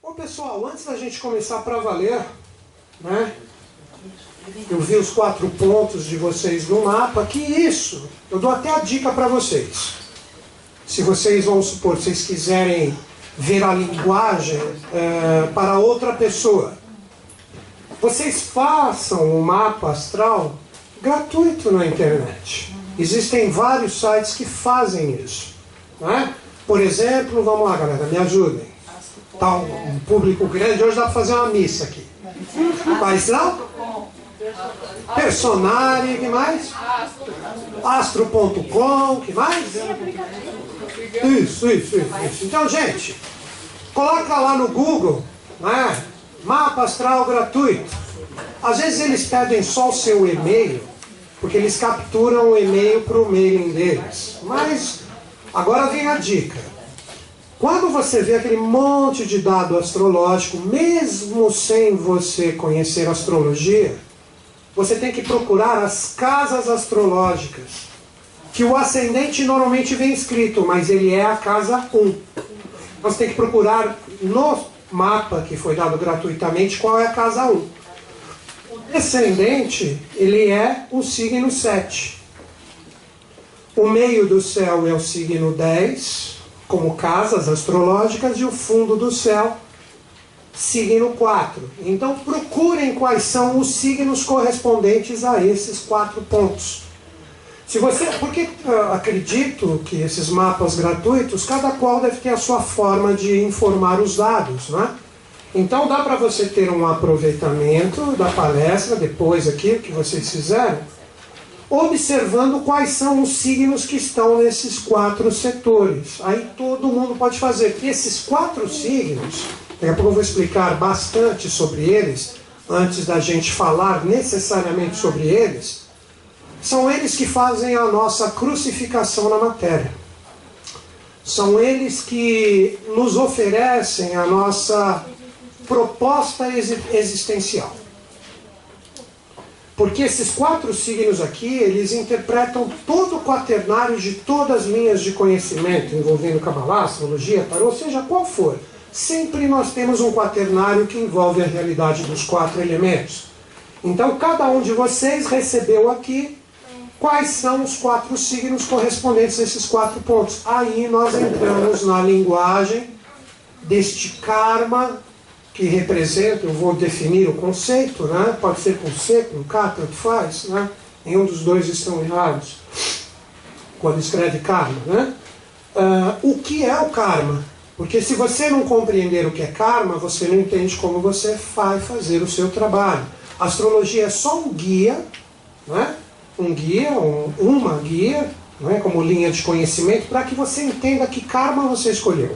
Ô pessoal, antes da gente começar para valer, né? Eu vi os 4 pontos de vocês no mapa, que isso, eu dou até a dica para vocês. Se vocês, vamos supor, vocês quiserem ver a linguagem para outra pessoa, vocês façam um mapa astral gratuito na internet. Existem vários sites que fazem isso, né? Por exemplo, vamos lá galera, me ajudem. Tá um público grande, hoje dá para fazer uma missa aqui. Quais não? Personari, que mais? Astro.com, que mais? Isso. Então, gente, coloca lá no Google, né? Mapa astral gratuito. Às vezes eles pedem só o seu e-mail, porque eles capturam o e-mail para o mailing deles. Mas, agora vem a dica. Quando você vê aquele monte de dado astrológico, mesmo sem você conhecer astrologia, você tem que procurar as casas astrológicas, que o ascendente normalmente vem escrito, mas ele é a casa 1. Você tem que procurar no mapa que foi dado gratuitamente qual é a casa 1. O descendente, ele é o signo 7. O meio do céu é o signo 10, como casas astrológicas, e o fundo do céu, signo 4. Então procurem quais são os signos correspondentes a esses 4 pontos. Se você, porque acredito que esses mapas gratuitos, cada qual deve ter a sua forma de informar os dados, né? Então dá para você ter um aproveitamento da palestra, depois aqui, que vocês fizeram, observando quais são os signos que estão nesses 4 setores. Aí todo mundo pode fazer, porque esses 4 signos, daqui a pouco eu vou explicar bastante sobre eles, antes da gente falar necessariamente sobre eles, são eles que fazem a nossa crucificação na matéria. São eles que nos oferecem a nossa proposta existencial. Porque esses 4 signos aqui, eles interpretam todo o quaternário de todas as linhas de conhecimento, envolvendo Kabbalah, astrologia, tarô, seja qual for. Sempre nós temos um quaternário que envolve a realidade dos 4 elementos. Então, cada um de vocês recebeu aqui quais são os 4 signos correspondentes a esses 4 pontos. Aí nós entramos na linguagem deste karma, que representa, eu vou definir o conceito, né? Pode ser com C, com K, tanto faz, né? Nenhum dos dois estão errados quando escreve karma, né? O que é o karma? Porque se você não compreender o que é karma, você não entende como você vai fazer o seu trabalho. A astrologia é só um guia, né? Um guia, uma guia, né? Como linha de conhecimento, para que você entenda que karma você escolheu,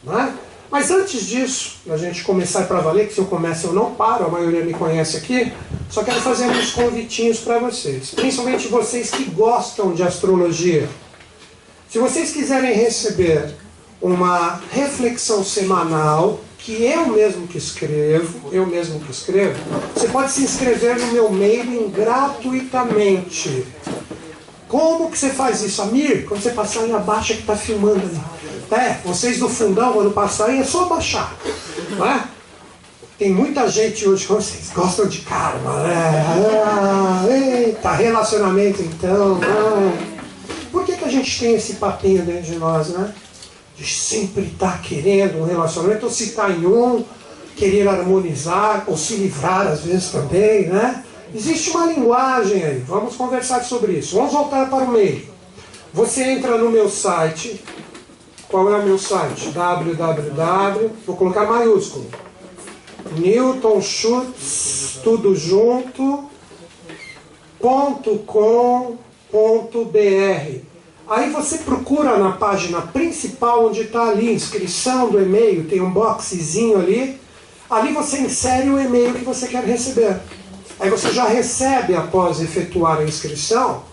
né? Mas antes disso, a gente começar para valer, que se eu começo eu não paro, a maioria me conhece aqui, só quero fazer uns convitinhos para vocês, principalmente vocês que gostam de astrologia. Se vocês quiserem receber uma reflexão semanal, que eu mesmo que escrevo, você pode se inscrever no meu mailing gratuitamente. Como que você faz isso, Amir? Quando você passar aí, abaixa que está filmando ali. Vocês do fundão, quando passarem, é só baixar, não é? Tem muita gente hoje que vocês gostam de karma, né? Eita, relacionamento então. Por que a gente tem esse papinho dentro de nós, né? De sempre estar querendo um relacionamento, ou se está em um, querer harmonizar, ou se livrar às vezes também, né? Existe uma linguagem aí, vamos conversar sobre isso. Vamos voltar para o meio. Você entra no meu site. Qual é o meu site? www, vou colocar maiúsculo, Newton Schultz, tudo junto, .com.br. Aí você procura na página principal, onde está ali, inscrição do e-mail, tem um boxezinho ali. Ali você insere o e-mail que você quer receber. Aí você já recebe, após efetuar a inscrição,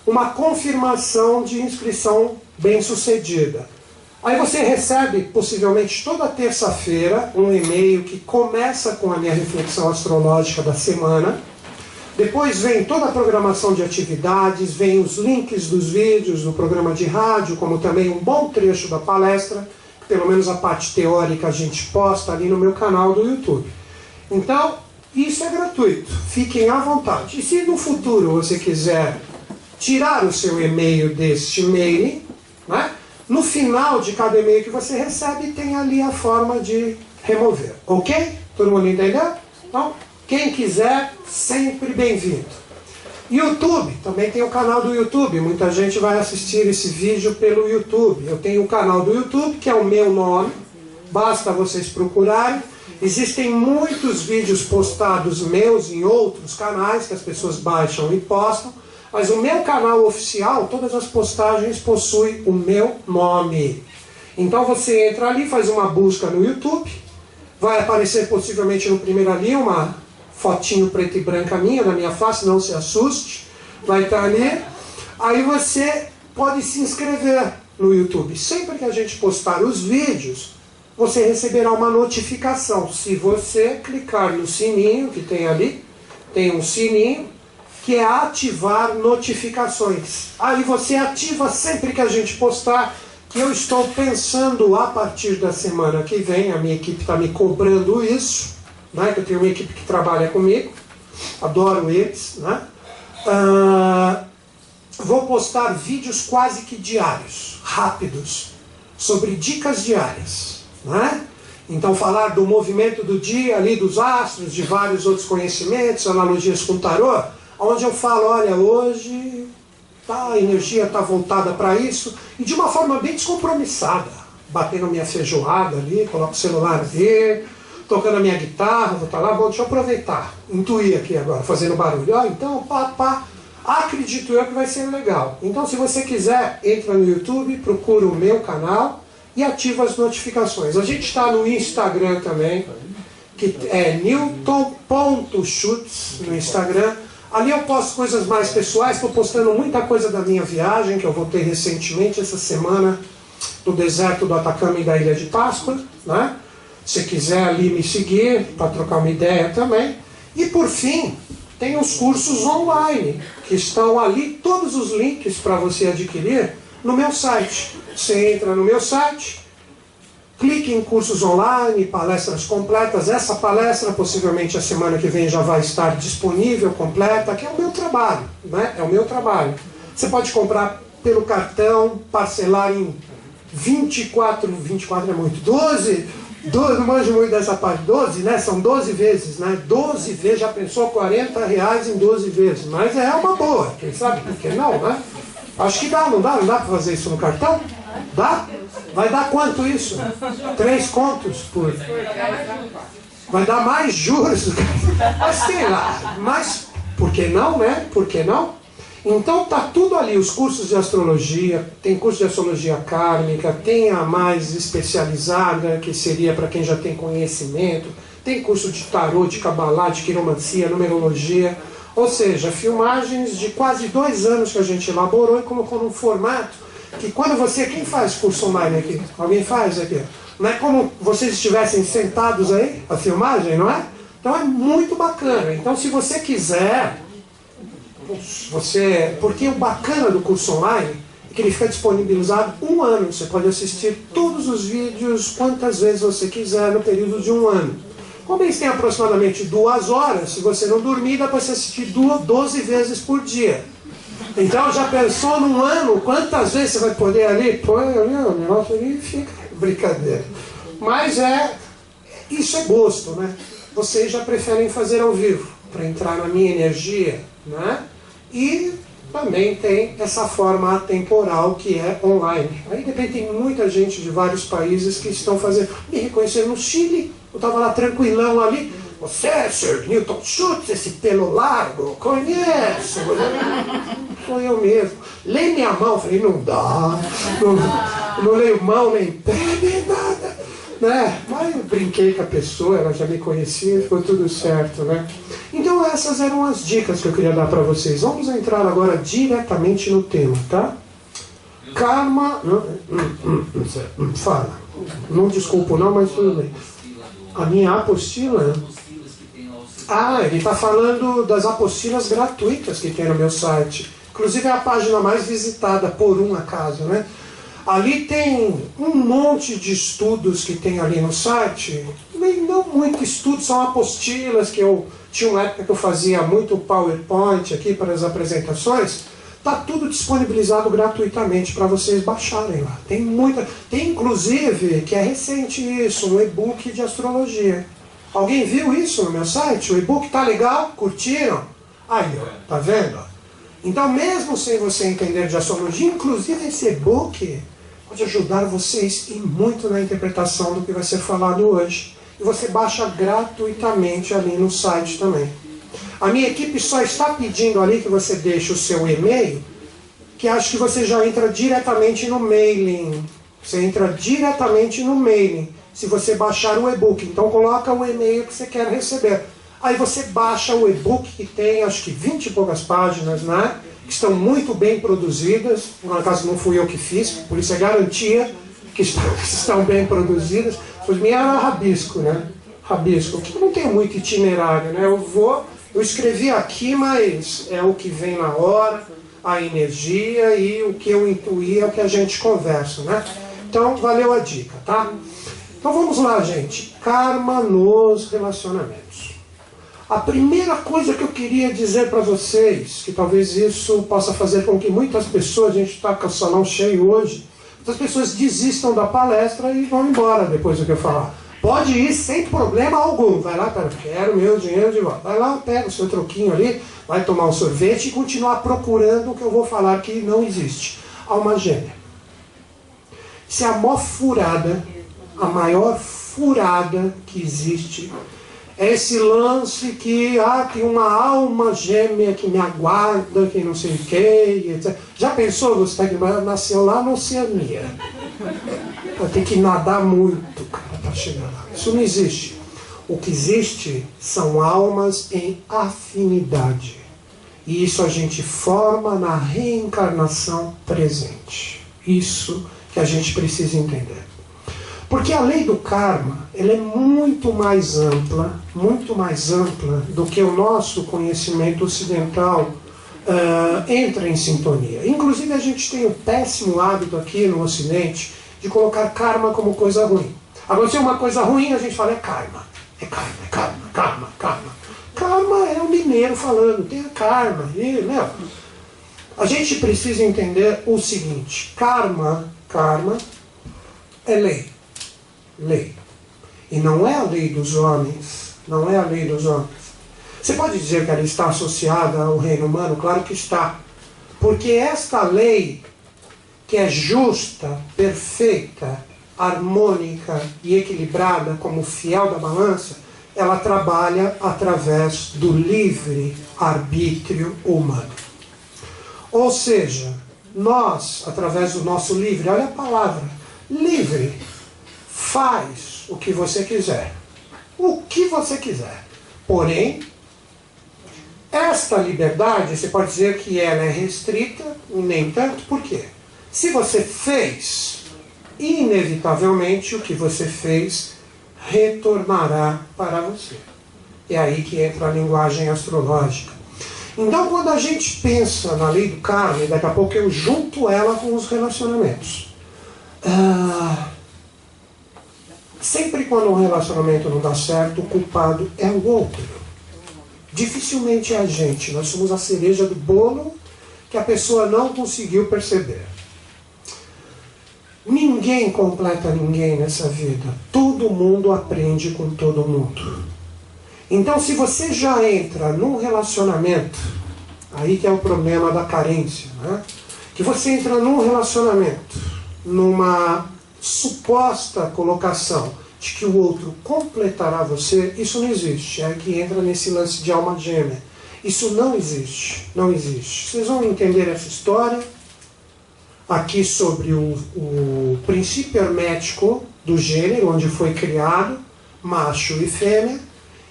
uma confirmação de inscrição bem-sucedida. Aí você recebe, possivelmente toda terça-feira, um e-mail que começa com a minha reflexão astrológica da semana. Depois vem toda a programação de atividades, vem os links dos vídeos do programa de rádio, como também um bom trecho da palestra, pelo menos a parte teórica a gente posta ali no meu canal do YouTube. Então, isso é gratuito, fiquem à vontade. E se no futuro você quiser tirar o seu e-mail deste e-mail, né, no final de cada e-mail que você recebe tem ali a forma de remover, ok? Todo mundo entendeu? Então, quem quiser, sempre bem-vindo. YouTube, também tem o canal do YouTube, muita gente vai assistir esse vídeo pelo YouTube. Eu tenho o canal do YouTube, que é o meu nome, basta vocês procurarem. Existem muitos vídeos postados meus em outros canais, que as pessoas baixam e postam, mas o meu canal oficial, todas as postagens possuem o meu nome. Então você entra ali, faz uma busca no YouTube, vai aparecer possivelmente no primeiro ali uma fotinho preta e branca minha, na minha face, não se assuste, vai estar ali. Aí você pode se inscrever no YouTube. Sempre que a gente postar os vídeos, você receberá uma notificação. Se você clicar no sininho que tem ali, tem um sininho, que é ativar notificações. Aí você ativa sempre que a gente postar, que eu estou pensando a partir da semana que vem, a minha equipe está me cobrando isso, né, que eu tenho uma equipe que trabalha comigo, adoro eles, né? Vou postar vídeos quase que diários, rápidos, sobre dicas diárias, né? Então falar do movimento do dia ali, dos astros, de vários outros conhecimentos, analogias com tarô, onde eu falo, olha, hoje a energia está voltada para isso, e de uma forma bem descompromissada, batendo minha feijoada ali, coloco o celular ali, tocando a minha guitarra, vou estar lá, bom, deixa eu aproveitar, intuir aqui agora, fazendo barulho. Então, pá, acredito eu que vai ser legal. Então, se você quiser, entra no YouTube, procura o meu canal e ativa as notificações. A gente está no Instagram também, que é newton.schutz no Instagram. Ali eu posto coisas mais pessoais, estou postando muita coisa da minha viagem, que eu voltei recentemente, essa semana, do deserto do Atacama e da Ilha de Páscoa, né? Se quiser ali me seguir, para trocar uma ideia também. E por fim, tem os cursos online, que estão ali, todos os links para você adquirir no meu site. Você entra no meu site, clique em cursos online, palestras completas. Essa palestra, possivelmente a semana que vem, já vai estar disponível, completa, que é o meu trabalho, né? É o meu trabalho. Você pode comprar pelo cartão, parcelar em 24 é muito, 12, não manjo muito dessa parte, 12, né? São 12 vezes, né? 12 vezes, já pensou, R$40 em 12 vezes, mas é uma boa, quem sabe por que não, né? Acho que dá, não dá para fazer isso no cartão? Dá? Vai dar quanto isso? 3 contos por... Vai dar mais juros, mas sei lá, mas por que não, né? Por que não? Então tá tudo ali, os cursos de astrologia, tem curso de astrologia kármica, tem a mais especializada, que seria para quem já tem conhecimento, tem curso de tarô, de cabalá, de quiromancia, numerologia, ou seja, filmagens de quase 2 anos que a gente elaborou e colocou num formato que quando você... Quem faz curso online aqui? Alguém faz aqui? Não é como vocês estivessem sentados aí, a filmagem, não é? Então é muito bacana. Então se você quiser... Porque o bacana do curso online é que ele fica disponibilizado 1 ano. Você pode assistir todos os vídeos quantas vezes você quiser no período de 1 ano. Como eles têm aproximadamente 2 horas, se você não dormir, dá para você assistir 12 vezes por dia. Então já pensou num ano quantas vezes você vai poder ali? Pô, o negócio ali fica brincadeira. Mas isso é gosto, né? Vocês já preferem fazer ao vivo, para entrar na minha energia, né? E também tem essa forma atemporal que é online. Aí de repente tem muita gente de vários países que estão fazendo. Me reconheceram no Chile, eu estava lá tranquilão ali. Você é Sr. Newton Schutz, esse pelo largo? Conheço. Sou eu mesmo. Lê minha mão. Falei, não dá. Não leio mão, nem pé, nem nada. Né? Mas eu brinquei com a pessoa, ela já me conhecia, ficou tudo certo, né? Então essas eram as dicas que eu queria dar para vocês. Vamos entrar agora diretamente no tema, tá? Karma... Fala. Não desculpo não, mas tudo bem. A minha apostila... ele está falando das apostilas gratuitas que tem no meu site. Inclusive é a página mais visitada, por um acaso, né? Ali tem um monte de estudos que tem ali no site, não muito estudos, são apostilas que eu tinha uma época que eu fazia muito PowerPoint aqui para as apresentações. Está tudo disponibilizado gratuitamente para vocês baixarem lá. Tem inclusive, que é recente isso, um e-book de astrologia. Alguém viu isso no meu site? O e-book tá legal? Curtiram? Aí, ó, tá vendo? Então, mesmo sem você entender de astrologia, inclusive esse e-book pode ajudar vocês e muito na interpretação do que vai ser falado hoje. E você baixa gratuitamente ali no site também. A minha equipe só está pedindo ali que você deixe o seu e-mail, que acho que você já entra diretamente no mailing. Você entra diretamente no mailing, se você baixar o e-book. Então coloca o e-mail que você quer receber. Aí você baixa o e-book, que tem acho que 20 e poucas páginas, né? Que estão muito bem produzidas. No caso não fui eu que fiz, por isso é garantia que estão bem produzidas. Pois minha era rabisco, né? Rabisco, que não tem muito itinerário, né? Eu escrevi aqui, mas é o que vem na hora, a energia, e o que eu intuí é o que a gente conversa, né? Então, valeu a dica, tá? Então vamos lá, gente. Karma nos relacionamentos. A primeira coisa que eu queria dizer para vocês, que talvez isso possa fazer com que muitas pessoas, a gente está com o salão cheio hoje, muitas pessoas desistam da palestra e vão embora depois do que eu falar. Pode ir sem problema algum. Vai lá, cara, quero meu dinheiro de volta. Vai lá, pega o seu troquinho ali, vai tomar um sorvete e continuar procurando o que eu vou falar que não existe. Alma gêmea. Se a maior furada que existe é esse lance que tem uma alma gêmea que me aguarda, que não sei o que, etc. Já pensou, você nasceu lá na Oceania? Vai ter que nadar muito, cara, para chegar lá. Isso não existe. O que existe são almas em afinidade. E isso a gente forma na reencarnação presente. Isso que a gente precisa entender. Porque a lei do karma, ela é muito mais ampla do que o nosso conhecimento ocidental entra em sintonia. Inclusive a gente tem o péssimo hábito aqui no Ocidente de colocar karma como coisa ruim. Agora, se é uma coisa ruim, a gente fala é karma. É karma, é karma, karma, karma. Karma é o mineiro falando, tem a karma. A gente precisa entender o seguinte, karma é lei. Lei. E não é a lei dos homens. Não é a lei dos homens. Você pode dizer que ela está associada ao reino humano? Claro que está. Porque esta lei, que é justa, perfeita, harmônica e equilibrada, como o fiel da balança, ela trabalha através do livre arbítrio humano. Ou seja, nós, através do nosso livre, olha a palavra, livre, faz o que você quiser. O que você quiser. Porém, esta liberdade, você pode dizer que ela é restrita, nem tanto, por quê? Se você fez, inevitavelmente o que você fez retornará para você. É aí que entra a linguagem astrológica. Então, quando a gente pensa na lei do karma, e daqui a pouco eu junto ela com os relacionamentos. Sempre quando um relacionamento não dá certo, o culpado é o outro. Dificilmente é a gente. Nós somos a cereja do bolo que a pessoa não conseguiu perceber. Ninguém completa ninguém nessa vida. Todo mundo aprende com todo mundo. Então, se você já entra num relacionamento, aí que é o problema da carência, né? Que você entra num relacionamento, numa suposta colocação de que o outro completará você, isso não existe. É que entra nesse lance de alma gêmea. Isso não existe. Não existe. Vocês vão entender essa história aqui sobre o princípio hermético do gênero, onde foi criado macho e fêmea,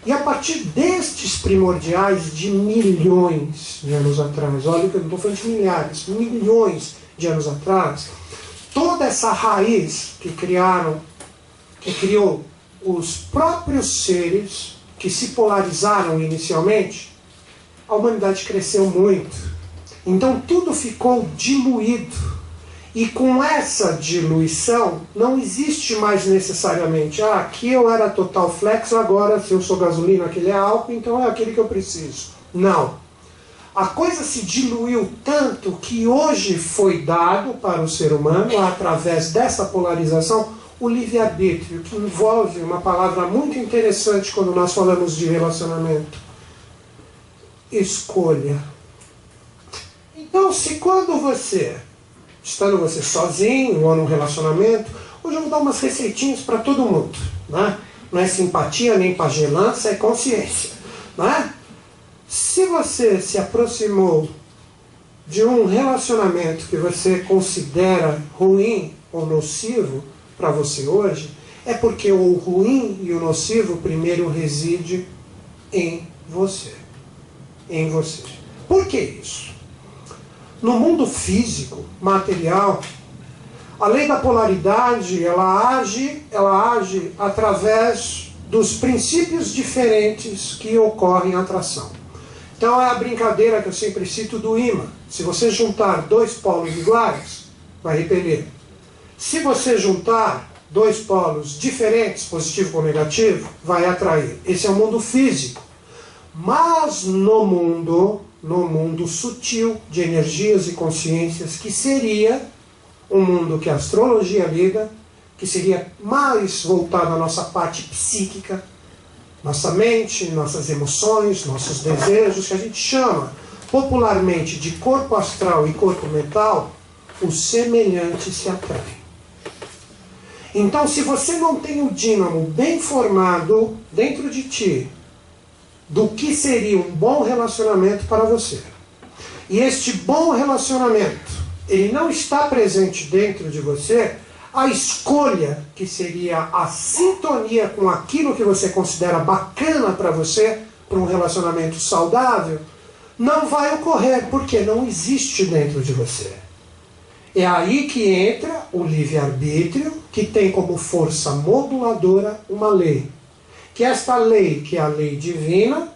e a partir destes primordiais de milhões de anos atrás, olha que eu não estou falando de milhares, milhões de anos atrás, toda essa raiz que criou os próprios seres que se polarizaram inicialmente, a humanidade cresceu muito. Então tudo ficou diluído. E com essa diluição, não existe mais necessariamente, aqui eu era total flex, agora se eu sou gasolina, aquele é álcool, então é aquele que eu preciso. Não. A coisa se diluiu tanto que hoje foi dado para o ser humano, através dessa polarização, o livre-arbítrio, que envolve uma palavra muito interessante quando nós falamos de relacionamento. Escolha. Então, se quando você, estando você sozinho ou num relacionamento, hoje eu vou dar umas receitinhas para todo mundo, né? Não é simpatia nem pagelança, é consciência, né? Se você se aproximou de um relacionamento que você considera ruim ou nocivo para você hoje, é porque o ruim e o nocivo primeiro reside em você. Em você. Por que isso? No mundo físico, material, a lei da polaridade, ela age através dos princípios diferentes que ocorrem em atração. Então é a brincadeira que eu sempre cito do ímã. Se você juntar dois polos iguais, vai repelir. Se você juntar dois polos diferentes, positivo com negativo, vai atrair. Esse é o mundo físico. Mas no mundo sutil de energias e consciências, que seria um mundo que a astrologia lida, que seria mais voltado à nossa parte psíquica, nossa mente, nossas emoções, nossos desejos, que a gente chama popularmente de corpo astral e corpo mental, os semelhantes se atraem. Então, se você não tem o dínamo bem formado dentro de ti, do que seria um bom relacionamento para você, e este bom relacionamento, ele não está presente dentro de você, a escolha, que seria a sintonia com aquilo que você considera bacana para você, para um relacionamento saudável, não vai ocorrer, porque não existe dentro de você. É aí que entra o livre-arbítrio, que tem como força moduladora uma lei. Que esta lei, que é a lei divina,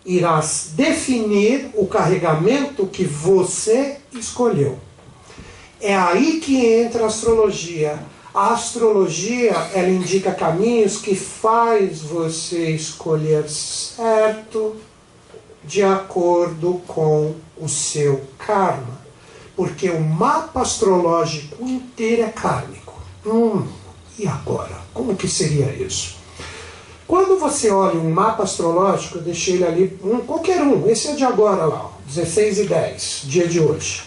irá definir o carregamento que você escolheu. É aí que entra a astrologia. A astrologia, ela indica caminhos que faz você escolher certo de acordo com o seu karma. Porque o mapa astrológico inteiro é kármico. E agora? Como que seria isso? Quando você olha um mapa astrológico, eu deixei ele ali, qualquer um, esse é de agora lá, 16:10, dia de hoje.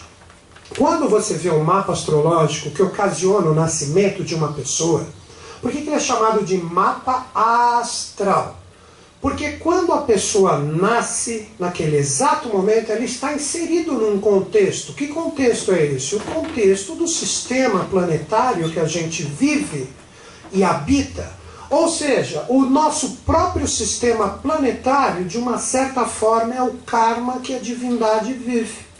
Quando você vê um mapa astrológico que ocasiona o nascimento de uma pessoa, por que ele é chamado de mapa astral? Porque quando a pessoa nasce, naquele exato momento, ela está inserida num contexto. Que contexto é esse? O contexto do sistema planetário que a gente vive e habita. Ou seja, o nosso próprio sistema planetário, de uma certa forma, é o karma que a divindade vive.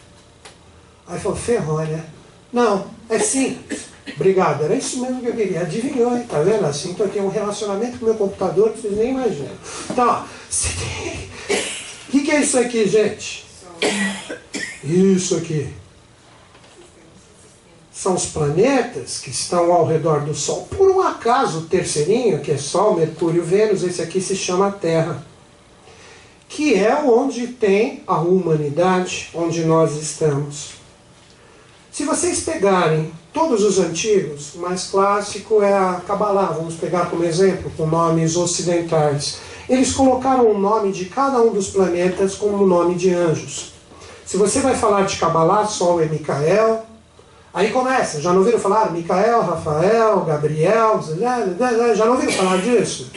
Aí falou, ferrou, né? Não, é simples. Obrigado, era isso mesmo que eu queria. Adivinhou, hein? Tá vendo? Assim, então eu tenho um relacionamento com o meu computador que vocês nem imaginam. Então, ó, o que é isso aqui, gente? Isso aqui. São os planetas que estão ao redor do Sol. Por um acaso, o terceirinho, que é Sol, Mercúrio, Vênus, esse aqui se chama Terra. Que é onde tem a humanidade, onde nós estamos. Se vocês pegarem todos os antigos, o mais clássico é a Kabbalah, vamos pegar como exemplo, com nomes ocidentais. Eles colocaram o nome de cada um dos planetas como nome de anjos. Se você vai falar de Kabbalah, Sol é Micael. Aí começa, já não ouviram falar Micael, Rafael, Gabriel, já não ouviram falar disso?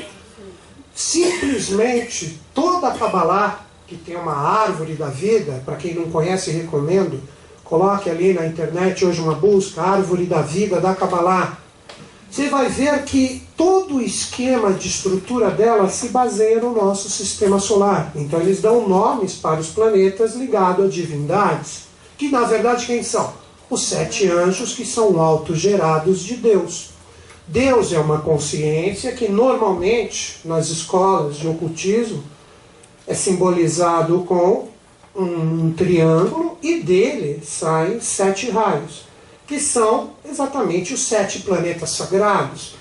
Simplesmente toda a Kabbalah, que tem uma árvore da vida, para quem não conhece, recomendo, coloque ali na internet hoje uma busca, Árvore da Vida da Kabbalah. Você vai ver que todo o esquema de estrutura dela se baseia no nosso sistema solar. Então eles dão nomes para os planetas ligados a divindades, que na verdade quem são? Os 7 anjos, que são autogerados de Deus. Deus é uma consciência que normalmente nas escolas de ocultismo é simbolizado com um triângulo e dele saem 7 raios. que são exatamente os 7 planetas sagrados.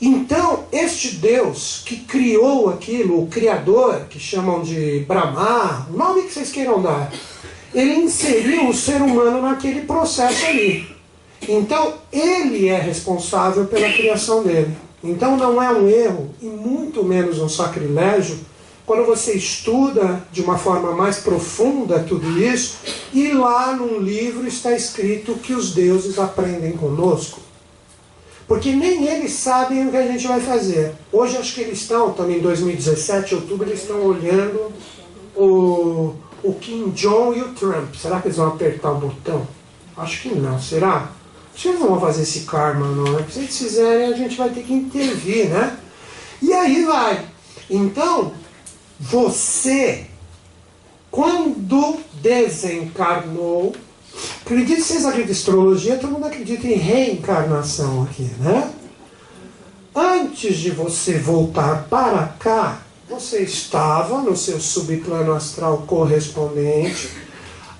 Então, este Deus que criou aquilo, o Criador, que chamam de Brahma, o nome que vocês queiram dar, ele inseriu o ser humano naquele processo ali. Então, ele é responsável pela criação dele. Então, não é um erro, e muito menos um sacrilégio, quando você estuda de uma forma mais profunda tudo isso, e lá num livro está escrito que os deuses aprendem conosco. Porque nem eles sabem o que a gente vai fazer. Hoje acho que eles estão, também em 2017, outubro, eles estão olhando o Kim Jong e o Trump. Será que eles vão apertar o botão? Acho que não, será? Acho que eles não vão fazer esse karma, não. Porque se eles fizerem, a gente vai ter que intervir, né? E aí vai. Então, você, quando desencarnou, acredito que vocês acreditam em astrologia, todo mundo acredita em reencarnação aqui, né? Antes de você voltar para cá, você estava no seu subplano astral correspondente,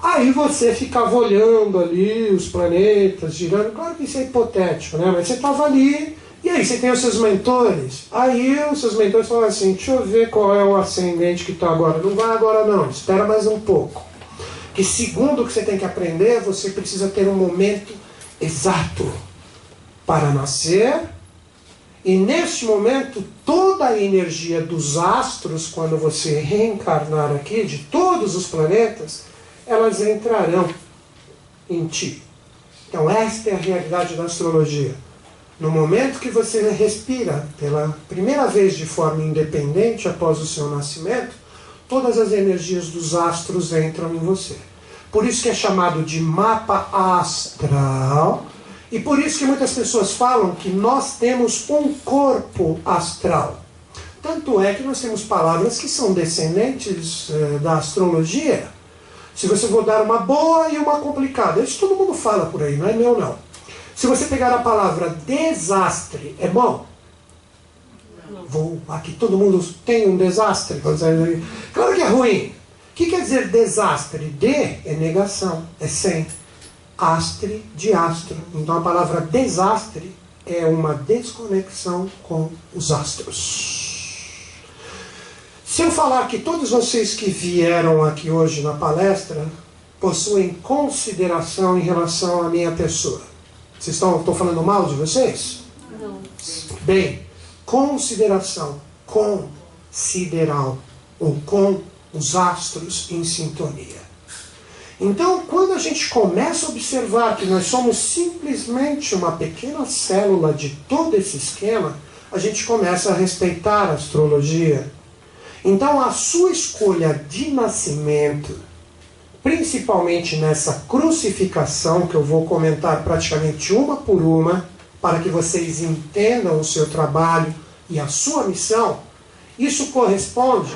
aí você ficava olhando ali os planetas girando, claro que isso é hipotético, né? Mas você estava ali, e aí você tem os seus mentores, aí os seus mentores falam assim, deixa eu ver qual é o ascendente que está agora, não vai agora não, espera mais um pouco. Que segundo o que você tem que aprender, você precisa ter um momento exato para nascer, e neste momento toda a energia dos astros, quando você reencarnar aqui, de todos os planetas, elas entrarão em ti. Então esta é a realidade da astrologia. No momento que você respira pela primeira vez de forma independente após o seu nascimento, todas as energias dos astros entram em você. Por isso que é chamado de mapa astral, e por isso que muitas pessoas falam que nós temos um corpo astral. Tanto é que nós temos palavras que são descendentes da astrologia. Se você for dar uma boa e uma complicada, isso todo mundo fala por aí, não é meu não. Se você pegar a palavra desastre, é bom? Aqui todo mundo tem um desastre. Claro que é ruim. O que quer dizer desastre? De é negação, é sem. Astre de astro. Então a palavra desastre é uma desconexão com os astros. Se eu falar que todos vocês que vieram aqui hoje na palestra possuem consideração em relação à minha pessoa, vocês estão falando mal de vocês? Não. Bem, consideração, consideral, ou com os astros em sintonia. Então, quando a gente começa a observar que nós somos simplesmente uma pequena célula de todo esse esquema, a gente começa a respeitar a astrologia. Então, a sua escolha de nascimento, principalmente nessa crucificação, que eu vou comentar praticamente uma por uma, para que vocês entendam o seu trabalho e a sua missão, isso corresponde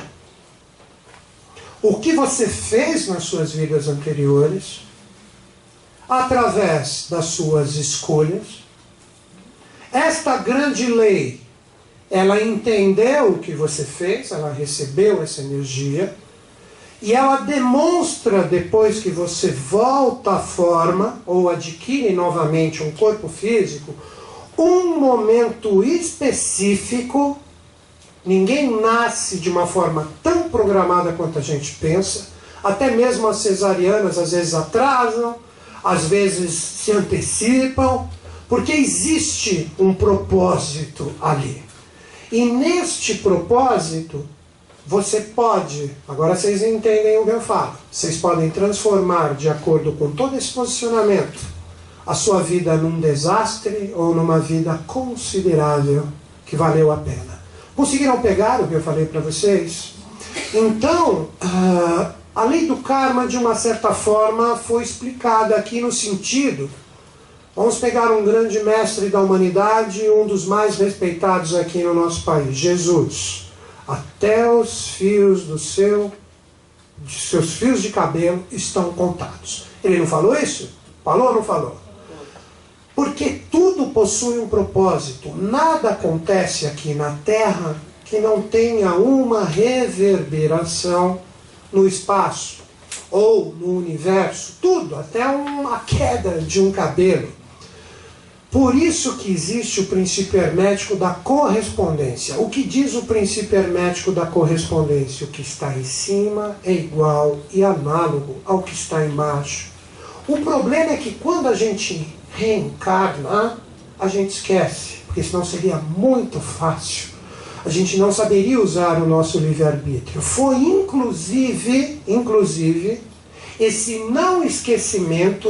o que você fez nas suas vidas anteriores, através das suas escolhas. Esta grande lei, ela entendeu o que você fez, ela recebeu essa energia, e ela demonstra, depois que você volta à forma, ou adquire novamente um corpo físico, um momento específico. Ninguém nasce de uma forma tão programada quanto a gente pensa. Até mesmo as cesarianas às vezes atrasam, às vezes se antecipam, porque existe um propósito ali. E neste propósito, você pode, agora vocês entendem o que eu falo, vocês podem transformar, de acordo com todo esse posicionamento, a sua vida num desastre ou numa vida considerável que valeu a pena. Conseguiram pegar o que eu falei para vocês? Então, a lei do karma, de uma certa forma, foi explicada aqui no sentido... Vamos pegar um grande mestre da humanidade, um dos mais respeitados aqui no nosso país, Jesus. Até os fios de seus fios de cabelo estão contados. Ele não falou isso? Falou ou não falou? Porque tudo possui um propósito. Nada acontece aqui na Terra que não tenha uma reverberação no espaço. ou no universo, tudo, até uma queda de um cabelo. Por isso que existe o princípio hermético da correspondência. O que diz o princípio hermético da correspondência? O que está em cima é igual e análogo ao que está embaixo. O problema é que quando a gente reencarna, a gente esquece, porque senão seria muito fácil. A gente não saberia usar o nosso livre-arbítrio. Foi inclusive, esse não esquecimento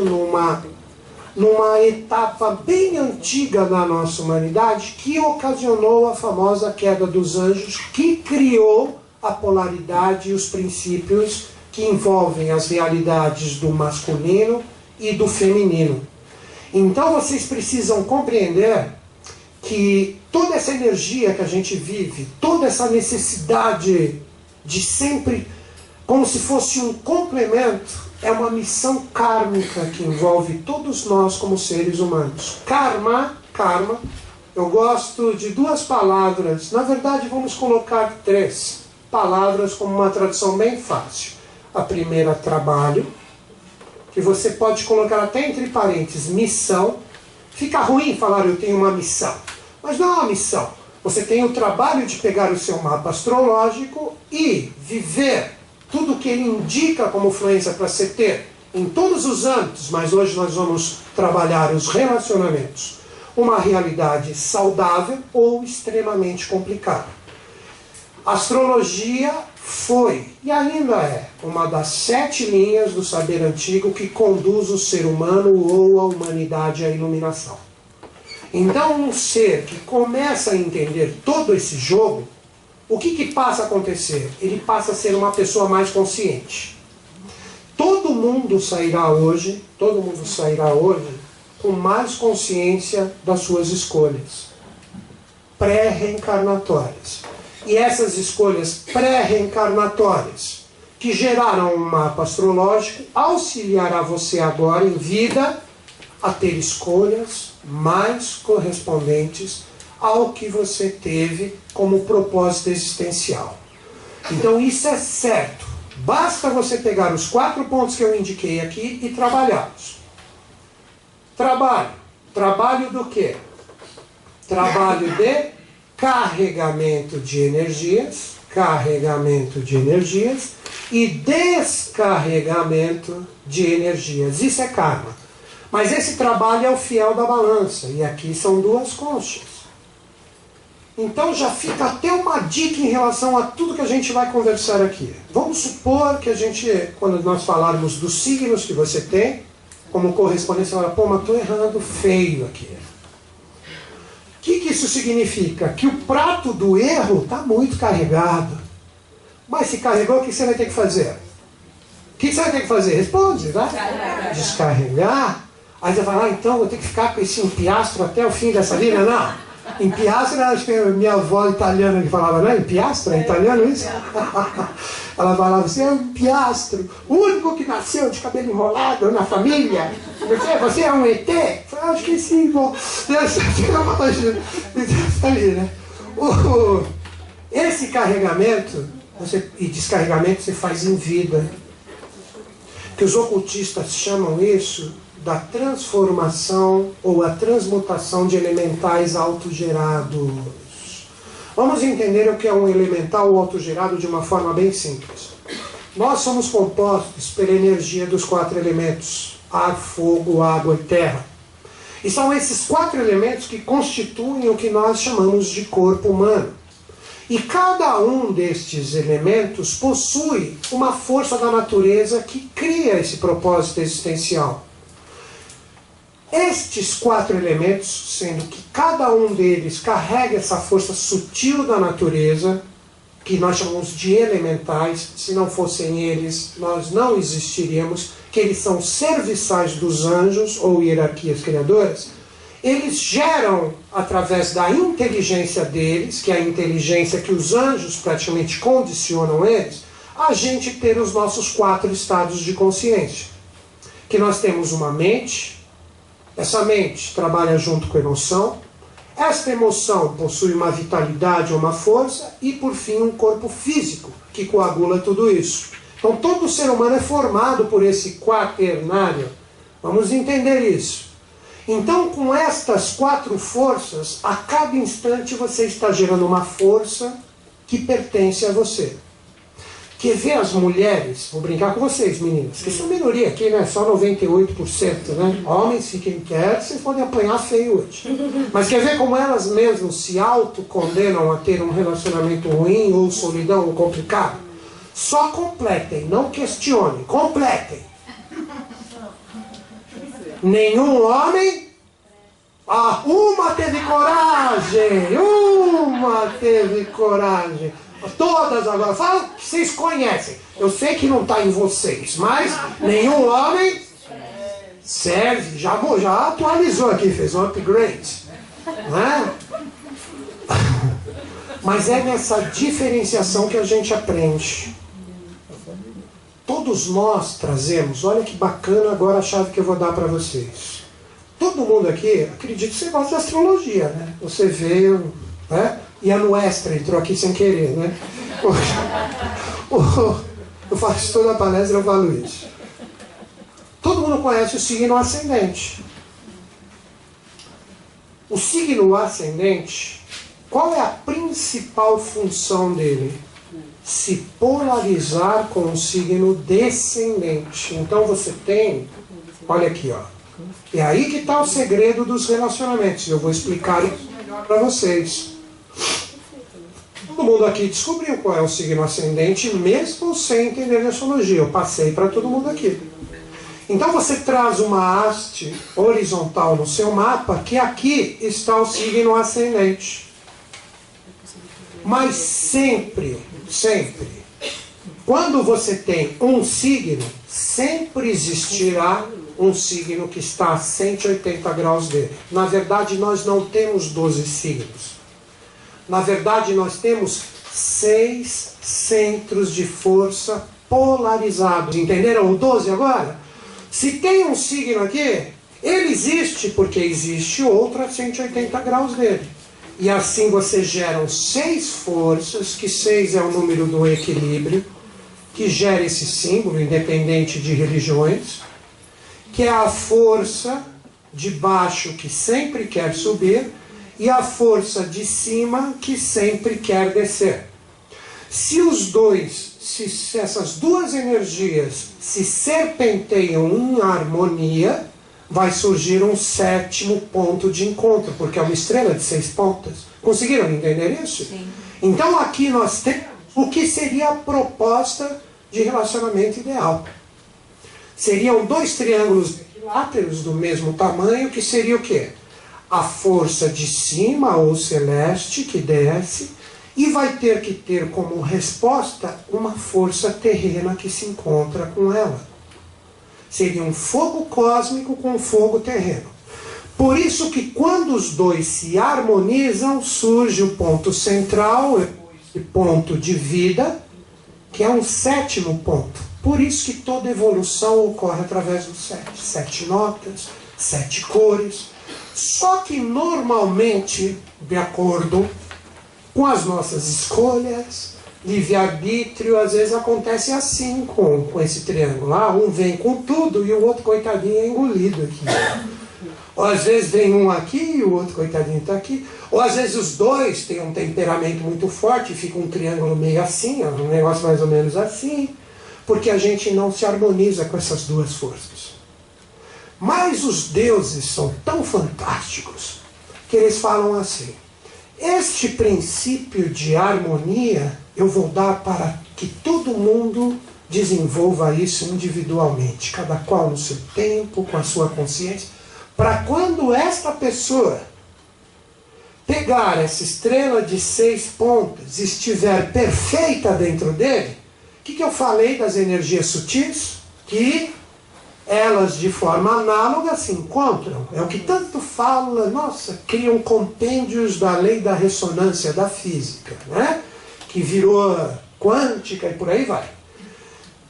numa etapa bem antiga da nossa humanidade que ocasionou a famosa queda dos anjos, que criou a polaridade e os princípios que envolvem as realidades do masculino e do feminino. Então vocês precisam compreender que toda essa energia que a gente vive, toda essa necessidade de sempre, como se fosse um complemento, é uma missão kármica que envolve todos nós como seres humanos. Karma, eu gosto de duas palavras, na verdade vamos colocar 3 palavras como uma tradução bem fácil. A primeira, trabalho, que você pode colocar até entre parênteses, missão. Fica ruim falar eu tenho uma missão, mas não é uma missão. Você tem o trabalho de pegar o seu mapa astrológico e viver tudo que ele indica como fluência para você ter em todos os âmbitos, mas hoje nós vamos trabalhar os relacionamentos. Uma realidade saudável ou extremamente complicada. A astrologia foi, e ainda é, uma das 7 linhas do saber antigo que conduz o ser humano ou a humanidade à iluminação. Então, um ser que começa a entender todo esse jogo, o que passa a acontecer? Ele passa a ser uma pessoa mais consciente. Todo mundo sairá hoje com mais consciência das suas escolhas pré-reencarnatórias. E essas escolhas pré-reencarnatórias, que geraram um mapa astrológico, auxiliará você agora em vida a ter escolhas mais correspondentes ao que você teve como propósito existencial. Então isso é certo. Basta você pegar os 4 pontos que eu indiquei aqui e trabalhá-los. Trabalho. Trabalho do quê? Trabalho de carregamento de energias e descarregamento de energias. Isso é karma. Mas esse trabalho é o fiel da balança. E aqui são 2 conchas. Então já fica até uma dica em relação a tudo que a gente vai conversar aqui. Vamos supor que a gente, quando nós falarmos dos signos que você tem, como correspondência, você fala, pô, mas estou errando feio aqui. O que isso significa? Que o prato do erro está muito carregado. Mas se carregou, o que você vai ter que fazer? O que você vai ter que fazer? Responde, vai? Descarregar. Aí você fala, então vou ter que ficar com esse empiastro até o fim dessa vida? Não. Empiastro, acho que minha avó italiana que falava, não é? Empiastro? É italiano isso? Ela falava assim, é um empiastro, o único que nasceu de cabelo enrolado na família. Você é um ET? Eu acho que sim, bom. Esse carregamento e descarregamento você faz em vida. Que os ocultistas chamam isso da transformação ou a transmutação de elementais autogerados. Vamos entender o que é um elemental autogerado de uma forma bem simples. Nós somos compostos pela energia dos 4 elementos: ar, fogo, água e terra. E são esses 4 elementos que constituem o que nós chamamos de corpo humano. E cada um destes elementos possui uma força da natureza que cria esse propósito existencial. Estes 4 elementos, sendo que cada um deles carrega essa força sutil da natureza, que nós chamamos de elementais, se não fossem eles, nós não existiríamos, que eles são serviçais dos anjos ou hierarquias criadoras, eles geram, através da inteligência deles, que é a inteligência que os anjos praticamente condicionam eles, a gente ter os nossos 4 estados de consciência. Que nós temos uma mente. Essa mente trabalha junto com a emoção. Esta emoção possui uma vitalidade ou uma força. E, por fim, um corpo físico que coagula tudo isso. Então todo ser humano é formado por esse quaternário. Vamos entender isso. Então com estas 4 forças, a cada instante você está gerando uma força que pertence a você. Quer ver as mulheres, vou brincar com vocês meninas, que são minoria aqui, né? Só 98%, né? Homens, fiquem quietos, vocês podem apanhar feio hoje. Mas quer ver como elas mesmas se autocondenam a ter um relacionamento ruim, ou solidão, ou complicado? Só completem, não questionem, completem. Nenhum homem... Ah, uma teve coragem! Uma teve coragem! Todas agora, falam que vocês conhecem. Eu sei que não está em vocês, mas nenhum homem serve. Já atualizou aqui, fez um upgrade. Né? Mas é nessa diferenciação que a gente aprende. Todos nós trazemos, olha que bacana agora a chave que eu vou dar para vocês. Todo mundo aqui, acredito que você gosta de astrologia, né? Você vê, né? E a Nuestra entrou aqui sem querer, né? Eu faço toda a palestra, eu falo isso. Todo mundo conhece o signo ascendente. O signo ascendente, qual é a principal função dele? Se polarizar com o signo descendente. Então você tem, olha aqui, ó. É aí que está o segredo dos relacionamentos. Eu vou explicar isso melhor para vocês. Todo mundo aqui descobriu qual é o signo ascendente, mesmo sem entender de astrologia. Eu passei para todo mundo aqui. Então você traz uma haste horizontal no seu mapa, que aqui está o signo ascendente. Mas sempre, quando você tem um signo, sempre existirá um signo que está a 180 graus dele. Na verdade, nós não temos 12 signos. Na verdade, nós temos 6 centros de força polarizados. Entenderam o 12 agora? Se tem um signo aqui, ele existe porque existe outro a 180 graus dele. E assim você gera 6 forças, que 6 é o número do equilíbrio, que gera esse símbolo, independente de religiões, que é a força de baixo que sempre quer subir, e a força de cima que sempre quer descer. Se essas duas energias se serpenteiam em harmonia, vai surgir um 7º ponto de encontro, porque é uma estrela de 6 pontas. Conseguiram entender isso? Sim. Então aqui nós temos o que seria a proposta de relacionamento ideal. Seriam 2 triângulos equiláteros do mesmo tamanho, que seria o quê? A força de cima, ou celeste, que desce, e vai ter que ter como resposta uma força terrena que se encontra com ela. Seria um fogo cósmico com fogo terreno. Por isso que quando os dois se harmonizam, surge o ponto central, esse ponto de vida, que é um 7º ponto. Por isso que toda evolução ocorre através do 7. 7 notas, 7 cores. Só que normalmente, de acordo com as nossas escolhas, livre-arbítrio, às vezes acontece assim com esse triângulo. Um vem com tudo e o outro, coitadinho, é engolido aqui. Ou às vezes vem um aqui e o outro, coitadinho, está aqui. Ou às vezes os dois têm um temperamento muito forte e fica um triângulo meio assim, um negócio mais ou menos assim, porque a gente não se harmoniza com essas duas forças. Mas os deuses são tão fantásticos que eles falam assim: este princípio de harmonia eu vou dar para que todo mundo desenvolva isso individualmente, cada qual no seu tempo, com a sua consciência, para quando esta pessoa pegar essa estrela de 6 pontas e estiver perfeita dentro dele. O que eu falei das energias sutis? Que elas de forma análoga se encontram. É o que tanto fala, nossa, criam compêndios da lei da ressonância da física, né? Que virou quântica e por aí vai.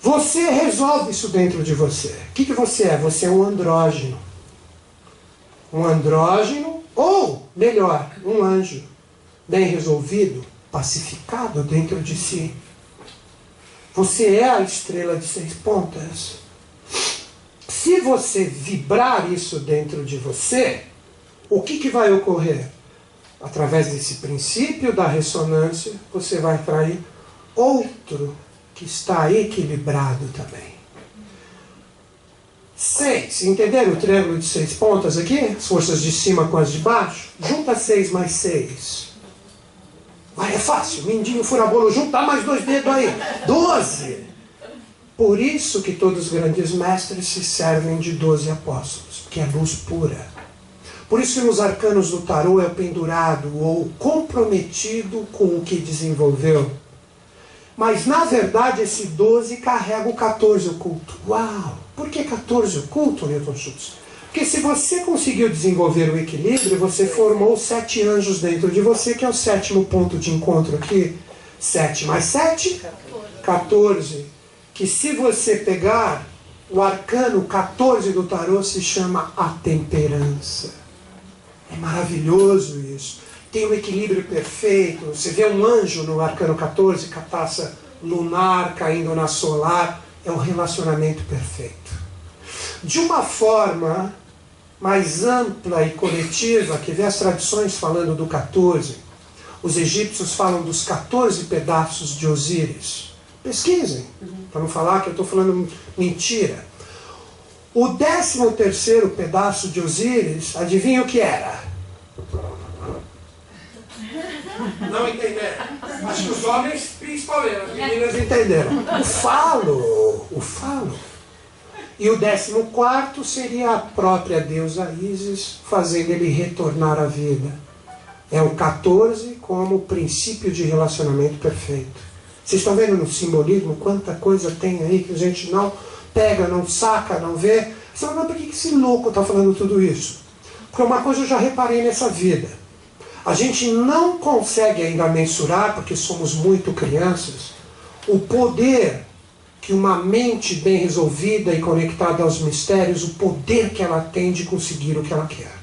Você resolve isso dentro de você. O que você é? Você é um andrógeno. Um andrógeno, ou, melhor, um anjo. Bem resolvido, pacificado dentro de si. Você é a estrela de 6 pontas. Se você vibrar isso dentro de você, o que vai ocorrer? Através desse princípio da ressonância, você vai atrair outro que está equilibrado também. 6, entenderam o triângulo de 6 pontas aqui? As forças de cima com as de baixo? Junta 6 mais 6. Vai, é fácil, mindinho, fura-bolo, junta mais 2 dedos aí. 12. Por isso que todos os grandes mestres se servem de 12 apóstolos, que é luz pura. Por isso que nos arcanos do tarô é o pendurado ou comprometido com o que desenvolveu. Mas na verdade esse 12 carrega o 14 oculto. Uau! Por que 14 oculto, Newton Schultz? Porque se você conseguiu desenvolver o equilíbrio, você formou 7 anjos dentro de você, que é o 7º ponto de encontro aqui. 7 mais 7? 14. Que se você pegar o arcano 14 do tarô, se chama a temperança. É maravilhoso isso. Tem um equilíbrio perfeito. Você vê um anjo no arcano 14, com a taça lunar caindo na solar. É um relacionamento perfeito. De uma forma mais ampla e coletiva, que vê as tradições falando do 14, os egípcios falam dos 14 pedaços de Osíris. Pesquisem, para não falar que eu estou falando mentira. O 13º pedaço de Osíris, adivinha o que era? Não entenderam? Acho que os homens, principalmente, as meninas entenderam. O falo. E o 14º seria a própria deusa Ísis, fazendo ele retornar à vida. É o 14 como princípio de relacionamento perfeito. Vocês estão vendo no simbolismo quanta coisa tem aí que a gente não pega, não saca, não vê? Você fala, mas por que esse louco está falando tudo isso? Porque uma coisa eu já reparei nessa vida. A gente não consegue ainda mensurar, porque somos muito crianças, o poder que uma mente bem resolvida e conectada aos mistérios, o poder que ela tem de conseguir o que ela quer.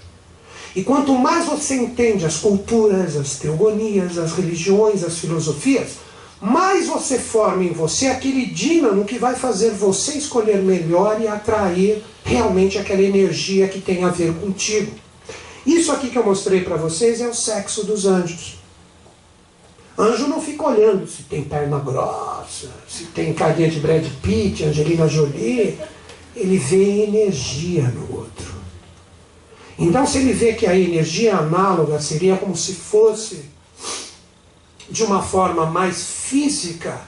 E quanto mais você entende as culturas, as teogonias, as religiões, as filosofias, mais você forma em você aquele dínamo que vai fazer você escolher melhor e atrair realmente aquela energia que tem a ver contigo. Isso aqui que eu mostrei para vocês é o sexo dos anjos. Anjo não fica olhando se tem perna grossa, se tem carinha de Brad Pitt, Angelina Jolie. Ele vê energia no outro. Então se ele vê que a energia análoga seria como se fosse de uma forma mais física,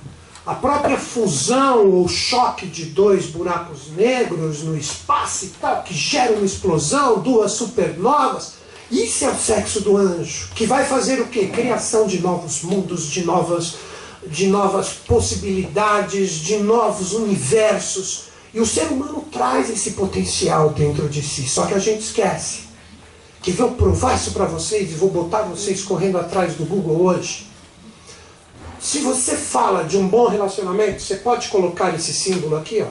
a própria fusão ou choque de 2 buracos negros no espaço e tal, que gera uma explosão, 2 supernovas, isso é o sexo do anjo, que vai fazer o quê? Criação de novos mundos, de novas possibilidades, de novos universos. E o ser humano traz esse potencial dentro de si, só que a gente esquece. Que vou provar isso para vocês e vou botar vocês correndo atrás do Google hoje. Se você fala de um bom relacionamento, você pode colocar esse símbolo aqui, ó.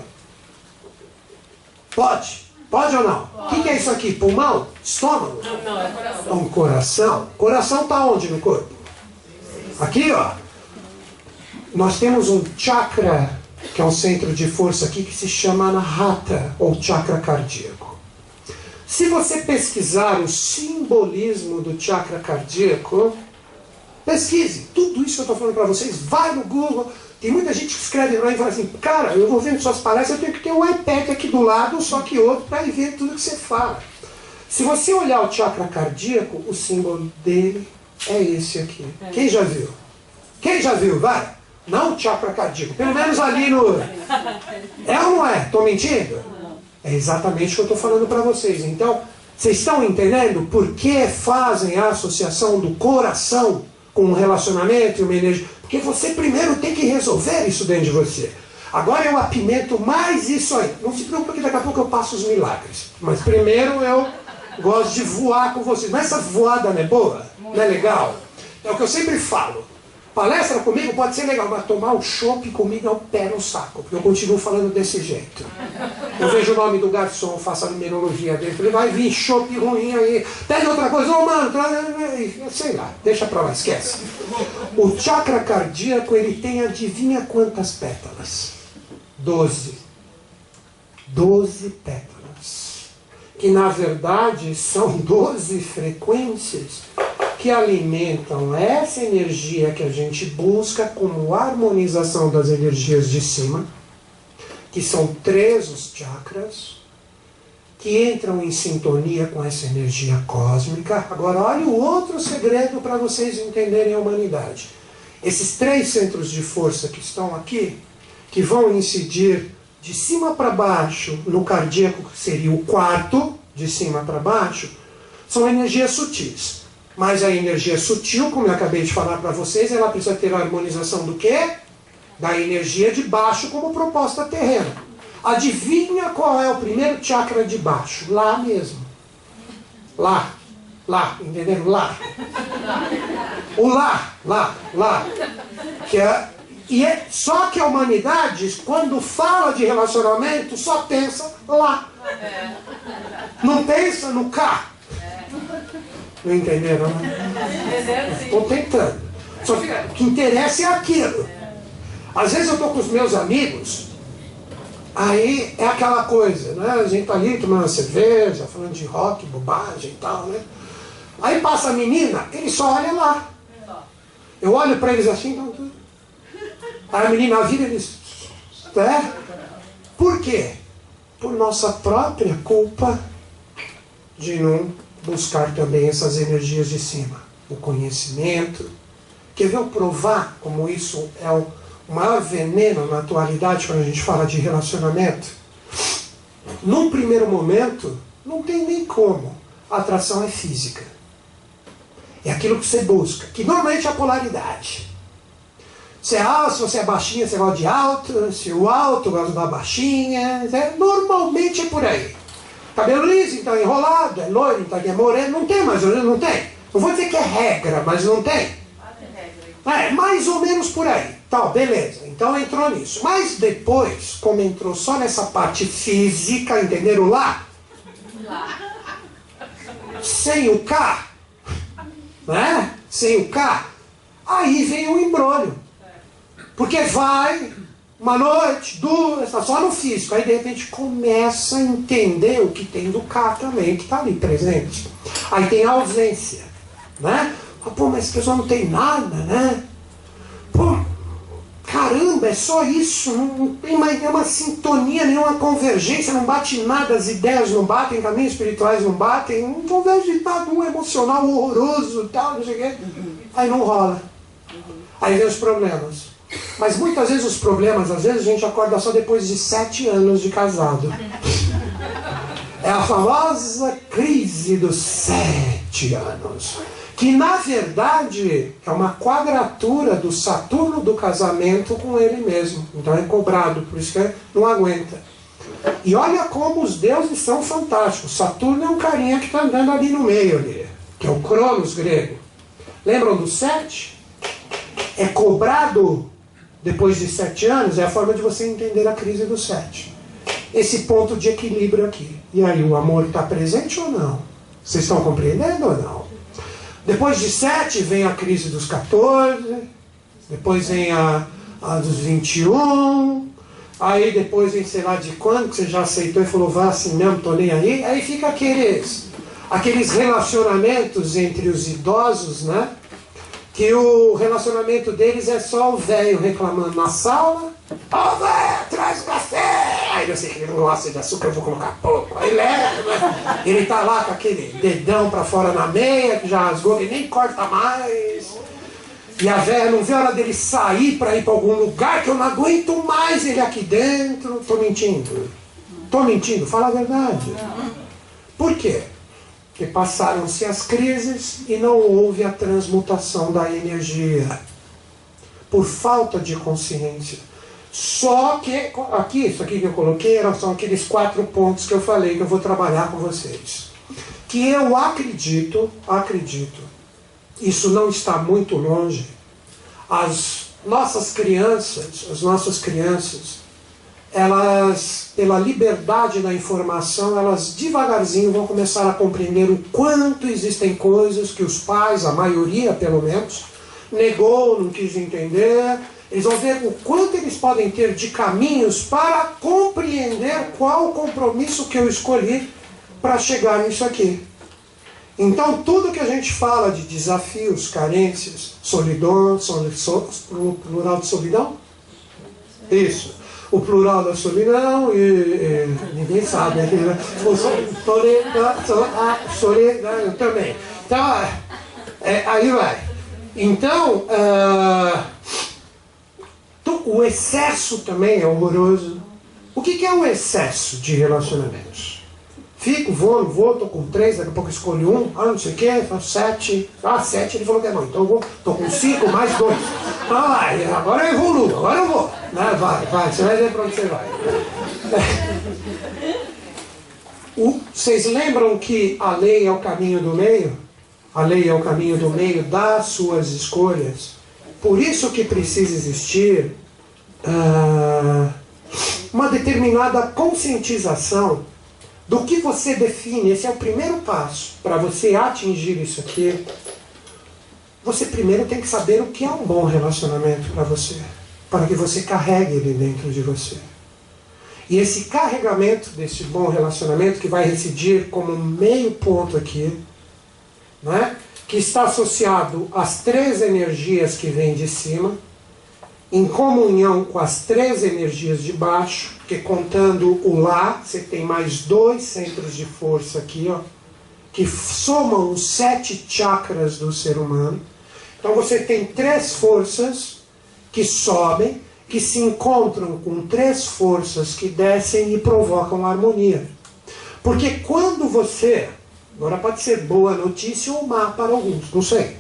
Pode? Pode ou não? O que é isso aqui? Pulmão? Estômago? Não, é coração. É um coração. Coração está onde no corpo? Aqui, ó. Nós temos um chakra, que é um centro de força aqui, que se chama Anahata, ou chakra cardíaco. Se você pesquisar o simbolismo do chakra cardíaco, pesquise. Tudo isso que eu estou falando para vocês, vai no Google. Tem muita gente que escreve lá e fala assim, cara, eu vou vendo suas palestras, eu tenho que ter um iPad aqui do lado, só que outro, para ir ver tudo que você fala. Se você olhar o chakra cardíaco, o símbolo dele é esse aqui. Quem já viu? Quem já viu? Vai. Não o chakra cardíaco. Pelo menos ali no... É ou não é? Estou mentindo? É exatamente o que eu estou falando para vocês. Então, vocês estão entendendo por que fazem a associação do coração com um relacionamento e uma energia? Porque você primeiro tem que resolver isso dentro de você. Agora eu apimento mais isso aí. Não se preocupe que daqui a pouco eu passo os milagres. Mas primeiro eu gosto de voar com vocês. Mas essa voada não é boa? Não é legal? É o que eu sempre falo. Palestra comigo pode ser legal, mas tomar um chopp comigo é o pé no saco. Porque eu continuo falando desse jeito. Eu vejo o nome do garçom, faço a numerologia dele. Ele vai vir chopp ruim aí. Pede outra coisa. Ô, mano, sei lá. Deixa pra lá, esquece. O chakra cardíaco, ele tem, adivinha quantas pétalas? 12. 12 pétalas. Que na verdade são 12 frequências que alimentam essa energia que a gente busca como harmonização das energias de cima, que são 3 os chakras, que entram em sintonia com essa energia cósmica. Agora, olha o outro segredo para vocês entenderem a humanidade. Esses 3 centros de força que estão aqui, que vão incidir de cima para baixo no cardíaco, que seria o quarto, de cima para baixo, são energias sutis. Mas a energia sutil, como eu acabei de falar para vocês, ela precisa ter a harmonização do quê? Da energia de baixo como proposta terrena. Adivinha qual é o primeiro chakra de baixo? Lá mesmo. Lá. Lá, entenderam? Lá. O lá. Só que a humanidade, quando fala de relacionamento, só pensa lá. Não pensa no cá. Não entenderam? Estou tentando. Só que o que interessa é aquilo. Às vezes eu estou com os meus amigos, aí é aquela coisa, né? A gente tá ali tomando cerveja, falando de rock, bobagem e tal, né? Aí passa a menina, ele só olha lá. Eu olho para eles assim, então tudo. Aí a menina vira e eles... É? Por quê? Por nossa própria culpa de não buscar também essas energias de cima. O conhecimento. Quer ver eu provar como isso é o maior veneno na atualidade quando a gente fala de relacionamento? Num primeiro momento, não tem nem como. A atração é física. É aquilo que você busca, que normalmente é a polaridade. Se é alto, se você é baixinha, você gosta de alto. Se o alto gosta da baixinha. Normalmente é por aí. Cabelo liso, então é enrolado. É loiro, então é moreno. Não tem mais ou menos, não tem. Não vou dizer que é regra, mas não tem. É, mais ou menos por aí. Tá, beleza. Então entrou nisso. Mas depois, como entrou só nessa parte física, entenderam lá? Sem o K, né? Sem o K, aí vem o embrólio. Porque vai, uma noite, 2, está só no físico. Aí de repente começa a entender o que tem do K também, que está ali presente. Aí tem a ausência, né? Pô, mas esse pessoal não tem nada, né? Pô, caramba, é só isso, não tem mais nenhuma sintonia, nenhuma convergência, não bate nada, as ideias não batem, caminhos espirituais não batem, não converge nada, um emocional horroroso, tal, não sei o quê. Aí não rola. Aí vem os problemas. Mas muitas vezes os problemas, às vezes a gente acorda só depois de 7 anos de casado. É a famosa crise dos 7 anos. Que na verdade é uma quadratura do Saturno do casamento com ele mesmo. Então é cobrado, por isso que não aguenta. E olha como os deuses são fantásticos. Saturno é um carinha que está andando ali no meio, ali, que é o Cronos grego. Lembram do 7? É cobrado depois de 7 anos, é a forma de você entender a crise do 7. Esse ponto de equilíbrio aqui. E aí, o amor está presente ou não? Vocês estão compreendendo ou não? Depois de 7 vem a crise dos 14, depois vem a dos 21, aí depois vem sei lá de quando, que você já aceitou e falou, vá assim mesmo, tô nem aí. Aí fica aqueles relacionamentos entre os idosos, né? Que o relacionamento deles é só o velho reclamando na sala. Ó, velho, traz o café! Aí eu sei que ele não gosta de açúcar, eu vou colocar pouco. Aí leva, ele tá lá com aquele dedão pra fora na meia, que já rasgou, que nem corta mais. E a velha não vê a hora dele sair pra ir pra algum lugar, que eu não aguento mais ele aqui dentro. Tô mentindo? Tô mentindo, fala a verdade. Por quê? Porque passaram-se as crises e não houve a transmutação da energia. Por falta de consciência. Só que, aqui, isso aqui que eu coloquei, são aqueles 4 pontos que eu falei, que eu vou trabalhar com vocês. Que eu acredito, isso não está muito longe, as nossas crianças, elas, pela liberdade da informação, elas devagarzinho vão começar a compreender o quanto existem coisas que os pais, a maioria pelo menos, negou, não quis entender. Eles vão ver o quanto eles podem ter de caminhos para compreender qual o compromisso que eu escolhi para chegar nisso aqui. Então, tudo que a gente fala de desafios, carências, solidão, o plural de solidão? Isso. O plural da solidão, ninguém sabe, né? Solidão também. Então, aí vai. Então, o excesso também é horroroso. O que é o excesso de relacionamentos? Fico, vou, não vou, tô com 3, daqui a pouco escolho 1, não sei o que, faço 7. 7 ele falou que é não, então eu vou, tô com 5 mais 2. Agora eu evoluo, agora eu vou. Vai, você vai ver para onde você vai. Vocês lembram que a lei é o caminho do meio? A lei é o caminho do meio das suas escolhas. Por isso que precisa existir uma determinada conscientização do que você define. Esse é o primeiro passo para você atingir isso aqui. Você primeiro tem que saber o que é um bom relacionamento para você, para que você carregue ele dentro de você. E esse carregamento desse bom relacionamento, que vai residir como meio ponto aqui, né, que está associado às 3 energias que vêm de cima, em comunhão com as 3 energias de baixo, porque contando o Lá, você tem mais 2 centros de força aqui, ó, que somam os 7 chakras do ser humano. Então você tem 3 forças que sobem, que se encontram com 3 forças que descem e provocam harmonia. Porque quando você, agora pode ser boa notícia ou má para alguns, não sei.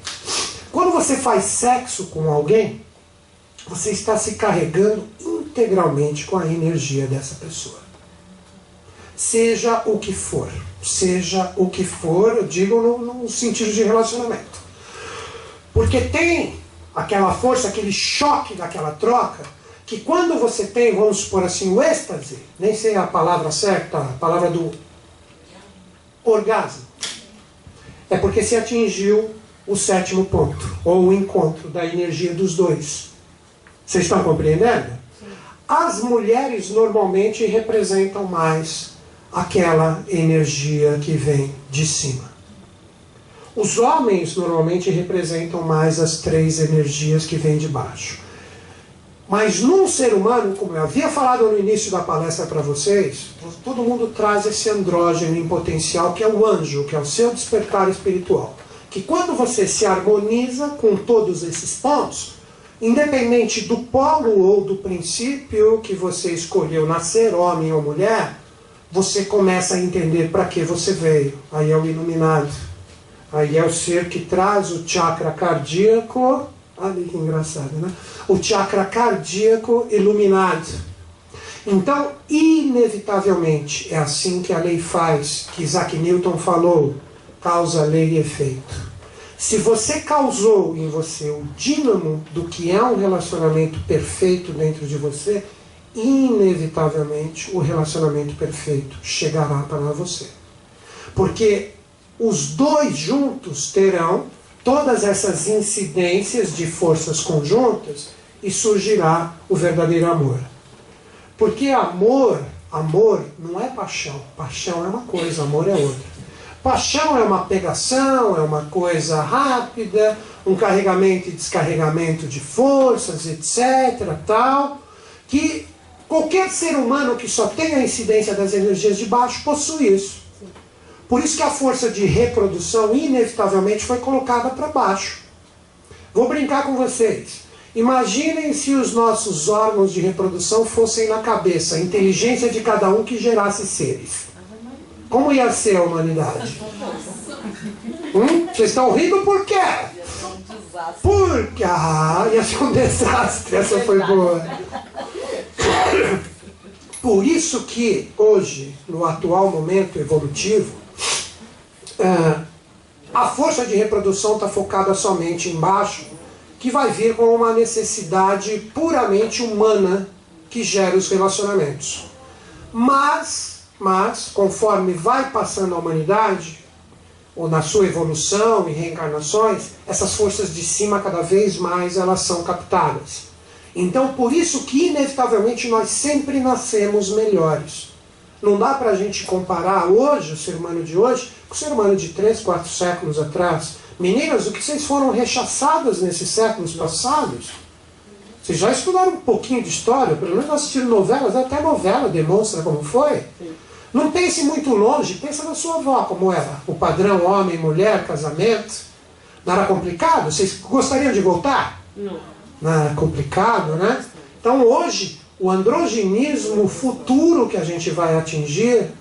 Quando você faz sexo com alguém, você está se carregando integralmente com a energia dessa pessoa. Seja o que for. Seja o que for, eu digo no sentido de relacionamento. Porque tem aquela força, aquele choque daquela troca, que quando você tem, vamos supor assim, o êxtase, nem sei a palavra certa, a palavra do orgasmo, é porque se atingiu o 7º ponto, ou o encontro da energia dos dois. Vocês estão compreendendo? Sim. As mulheres normalmente representam mais aquela energia que vem de cima. Os homens normalmente representam mais as 3 energias que vêm de baixo. Mas num ser humano, como eu havia falado no início da palestra para vocês, todo mundo traz esse andrógeno em potencial, que é o anjo, que é o seu despertar espiritual. Que quando você se harmoniza com todos esses pontos, independente do polo ou do princípio que você escolheu nascer, homem ou mulher, você começa a entender para que você veio. Aí é o iluminado. Aí é o ser que traz o chakra cardíaco. Olha que engraçado, né? O chakra cardíaco iluminado. Então, inevitavelmente, é assim que a lei faz, que Isaac Newton falou, causa, lei e efeito. Se você causou em você o dínamo do que é um relacionamento perfeito dentro de você, inevitavelmente o relacionamento perfeito chegará para você. Porque os dois juntos terão todas essas incidências de forças conjuntas e surgirá o verdadeiro amor. Porque amor não é paixão. Paixão é uma coisa, amor é outra. Paixão é uma pegação, é uma coisa rápida, um carregamento e descarregamento de forças, etc. Tal, que qualquer ser humano que só tenha a incidência das energias de baixo possui isso. Por isso que a força de reprodução inevitavelmente foi colocada para baixo. Vou brincar com vocês. Imaginem se os nossos órgãos de reprodução fossem na cabeça, a inteligência de cada um que gerasse seres. Como ia ser a humanidade? Vocês estão rindo por quê? Porque ia ser um desastre. Essa foi boa. Por isso que hoje, no atual momento evolutivo, a força de reprodução está focada somente embaixo, que vai vir com uma necessidade puramente humana que gera os relacionamentos. Mas, conforme vai passando a humanidade, ou na sua evolução e reencarnações, essas forças de cima cada vez mais elas são captadas. Então por isso que inevitavelmente nós sempre nascemos melhores. Não dá para a gente comparar hoje, o ser humano de hoje, com o ser humano de 3, 4 séculos atrás. Meninas, o que vocês foram rechaçadas nesses séculos passados? Vocês já estudaram um pouquinho de história, pelo menos assistiram novelas, até novela demonstra como foi. Não pense muito longe, pensa na sua avó, como era. O padrão homem, mulher, casamento. Não era complicado? Vocês gostariam de voltar? Não. Não era complicado, né? Então hoje, o androginismo futuro que a gente vai atingir,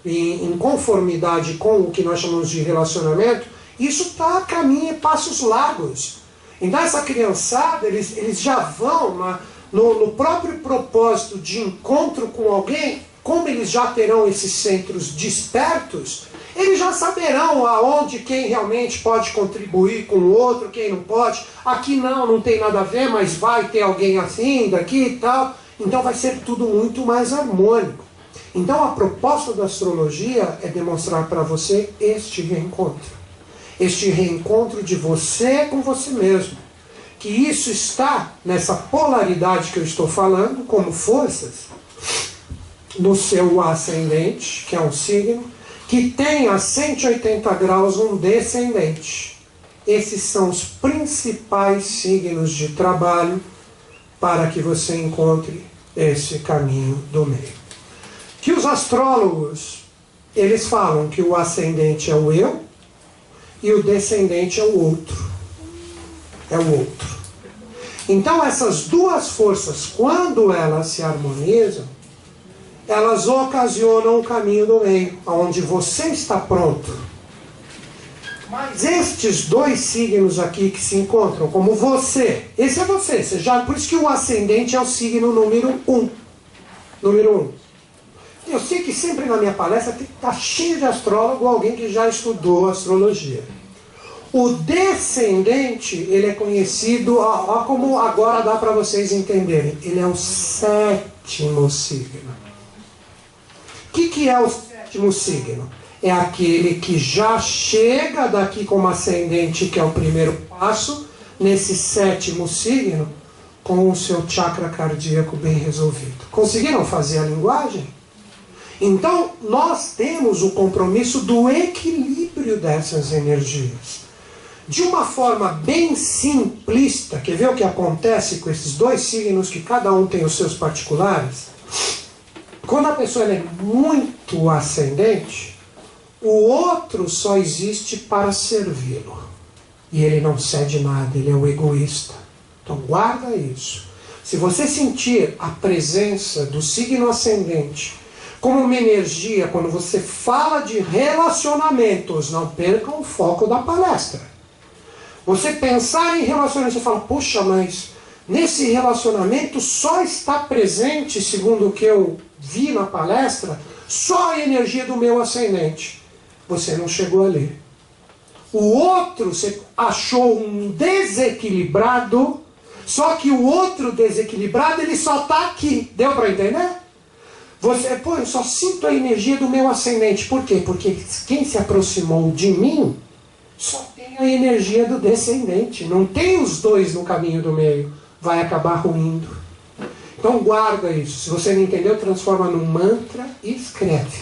em conformidade com o que nós chamamos de relacionamento, isso está a caminho, passos largos. Então essa criançada, eles já vão no próprio propósito de encontro com alguém, como eles já terão esses centros despertos, eles já saberão aonde quem realmente pode contribuir com o outro, quem não pode. Aqui não tem nada a ver, mas vai ter alguém assim, daqui e tal. Então vai ser tudo muito mais harmônico. Então a proposta da astrologia é demonstrar para você este reencontro. Este reencontro de você com você mesmo. Que isso está nessa polaridade que eu estou falando, como forças, no seu ascendente, que é um signo, que tem a 180 graus um descendente. Esses são os principais signos de trabalho para que você encontre esse caminho do meio. Que os astrólogos, eles falam que o ascendente é o eu e o descendente é o outro. É o outro. Então essas duas forças, quando elas se harmonizam, elas ocasionam o caminho do meio, onde você está pronto. Mas estes dois signos aqui que se encontram, como você, esse é você, por isso que o ascendente é o signo número 1. Número 1. Eu sei que sempre na minha palestra está cheio de astrólogo, alguém que já estudou astrologia. O descendente, ele é conhecido, ó como agora dá para vocês entenderem, ele é o 7º signo. O que é o 7º signo? É aquele que já chega daqui como ascendente, que é o primeiro passo, nesse 7º signo, com o seu chakra cardíaco bem resolvido. Conseguiram fazer a linguagem? Então, nós temos o compromisso do equilíbrio dessas energias. De uma forma bem simplista, quer ver o que acontece com esses dois signos, que cada um tem os seus particulares? Quando a pessoa é muito ascendente, o outro só existe para servi-lo. E ele não cede nada, ele é o egoísta. Então guarda isso. Se você sentir a presença do signo ascendente como uma energia, quando você fala de relacionamentos, não percam o foco da palestra. Você pensar em relacionamento, você fala, puxa, mas nesse relacionamento só está presente, segundo o que eu vi na palestra, só a energia do meu ascendente. Você não chegou ali. O outro, você achou um desequilibrado, só que o outro desequilibrado, ele só está aqui. Deu para entender? Você, pô, eu só sinto a energia do meu ascendente. Por quê? Porque quem se aproximou de mim só tem a energia do descendente. Não tem os dois no caminho do meio. Vai acabar ruindo. Então guarda isso. Se você não entendeu, transforma num mantra e escreve.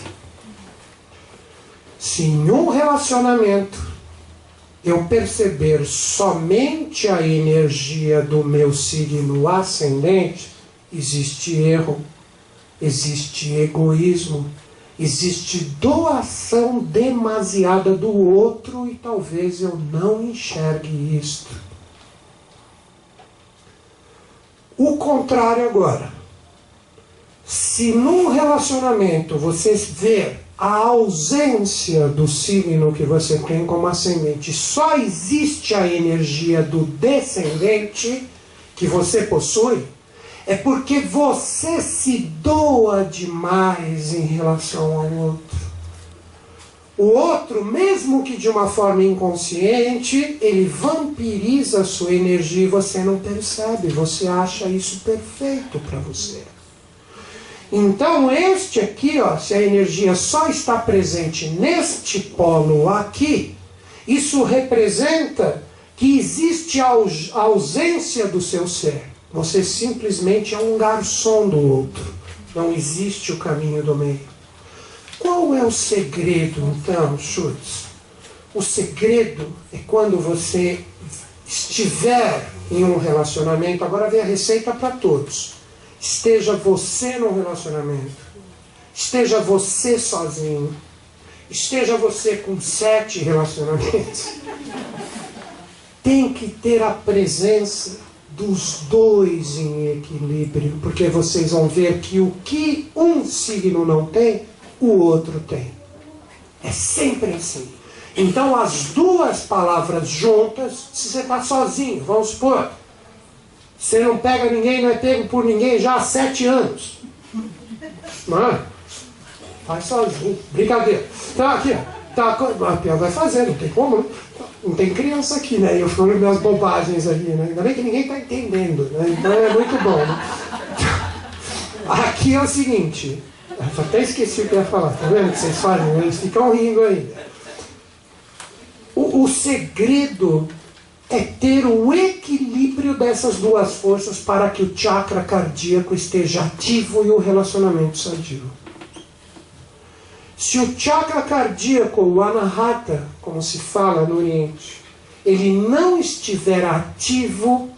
Se em um relacionamento eu perceber somente a energia do meu signo ascendente, existe erro, existe egoísmo, existe doação demasiada do outro e talvez eu não enxergue isto. O contrário agora. Se num relacionamento você vê a ausência do signo que você tem como ascendente, só existe a energia do descendente que você possui, é porque você se doa demais em relação ao outro. O outro, mesmo que de uma forma inconsciente, ele vampiriza a sua energia e você não percebe, você acha isso perfeito para você. Então este aqui, ó, se a energia só está presente neste polo aqui, isso representa que existe a ausência do seu ser. Você simplesmente é um garçom do outro. Não existe o caminho do meio. Qual é o segredo, então, Schultz? O segredo é quando você estiver em um relacionamento, agora vem a receita para todos. Esteja você no relacionamento, esteja você sozinho, esteja você com 7 relacionamentos. Tem que ter a presença dos dois em equilíbrio, porque vocês vão ver que o que um signo não tem, o outro tem. É sempre assim. Então as duas palavras juntas, se você está sozinho, vamos supor, você não pega ninguém, não é pego por ninguém já há 7 anos. Não é? Faz sozinho. Brincadeira. Então aqui, ó. A pior vai fazer, não tem como, né? Não tem criança aqui, né? Eu falo minhas bobagens ali, né? Ainda bem que ninguém está entendendo, né? Então é muito bom, né? Aqui é o seguinte. Eu até esqueci o que eu ia falar, tá vendo o que vocês fazem? Eles ficam rindo ainda. O segredo é ter o equilíbrio dessas duas forças para que o chakra cardíaco esteja ativo e o relacionamento sadio. Se o chakra cardíaco, o anahata, como se fala no Oriente, ele não estiver ativo,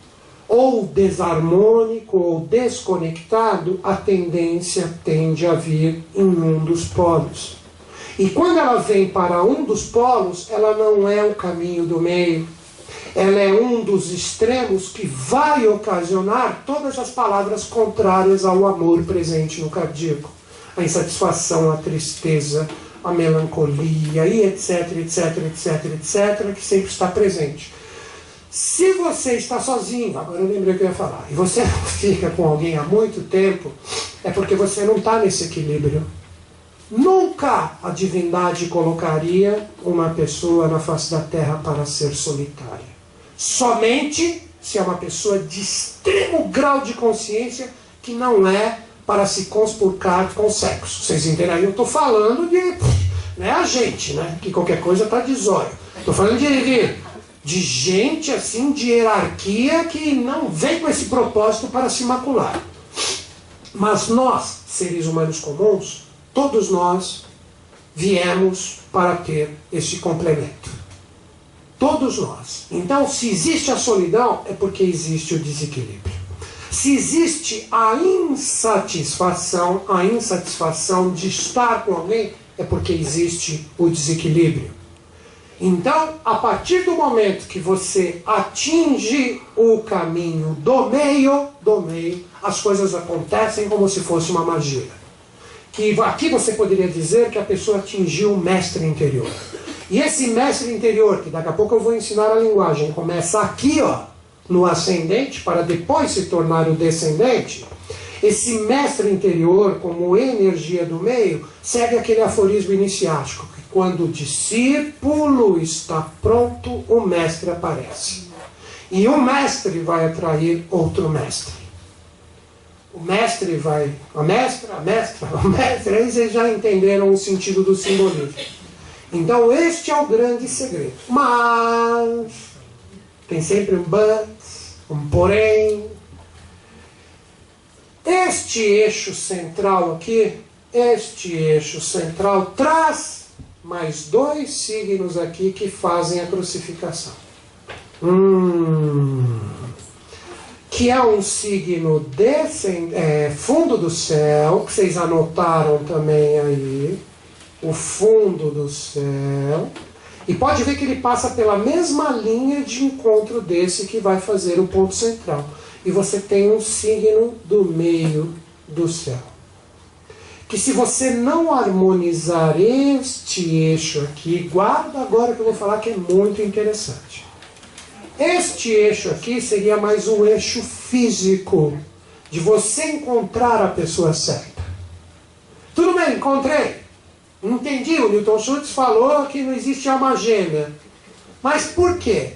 ou desarmônico, ou desconectado, a tendência tende a vir em um dos polos. E quando ela vem para um dos polos, ela não é o caminho do meio. Ela é um dos extremos que vai ocasionar todas as palavras contrárias ao amor presente no cardíaco. A insatisfação, a tristeza, a melancolia, e etc, etc, etc, etc, que sempre está presente. Se você está sozinho, agora eu lembrei o que eu ia falar, e você não fica com alguém há muito tempo, é porque você não está nesse equilíbrio. Nunca a divindade colocaria uma pessoa na face da terra para ser solitária. Somente se é uma pessoa de extremo grau de consciência que não é para se conspurcar com sexo. Vocês entendem? Aí eu estou falando de... Não é a gente, né? Que qualquer coisa está de zóio. Estou falando de gente assim, de hierarquia, que não vem com esse propósito para se macular. Mas nós, seres humanos comuns, todos nós viemos para ter esse complemento. Todos nós. Então, se existe a solidão, é porque existe o desequilíbrio. Se existe a insatisfação de estar com alguém, é porque existe o desequilíbrio. Então, a partir do momento que você atinge o caminho do meio, as coisas acontecem como se fosse uma magia. Que aqui você poderia dizer que a pessoa atingiu o mestre interior. E esse mestre interior, que daqui a pouco eu vou ensinar a linguagem, começa aqui, ó, no ascendente, para depois se tornar o descendente. Esse mestre interior, como energia do meio, segue aquele aforismo iniciático, que quando o discípulo está pronto, o mestre aparece. E o mestre vai atrair outro mestre. O mestre vai... A mestra, aí vocês já entenderam o sentido do simbolismo. Então este é o grande segredo. Mas tem sempre um but, um porém. Este eixo central aqui, traz mais 2 signos aqui que fazem a crucificação. Que é um signo fundo do céu, que vocês anotaram também aí. O fundo do céu. E pode ver que ele passa pela mesma linha de encontro desse que vai fazer o ponto central. E você tem um signo do meio do céu. Que se você não harmonizar este eixo aqui, guarda agora que eu vou falar que é muito interessante. Este eixo aqui seria mais um eixo físico, de você encontrar a pessoa certa. Tudo bem, encontrei. Entendi, o Newton Schultz falou que não existe alma gêmea. Mas por quê?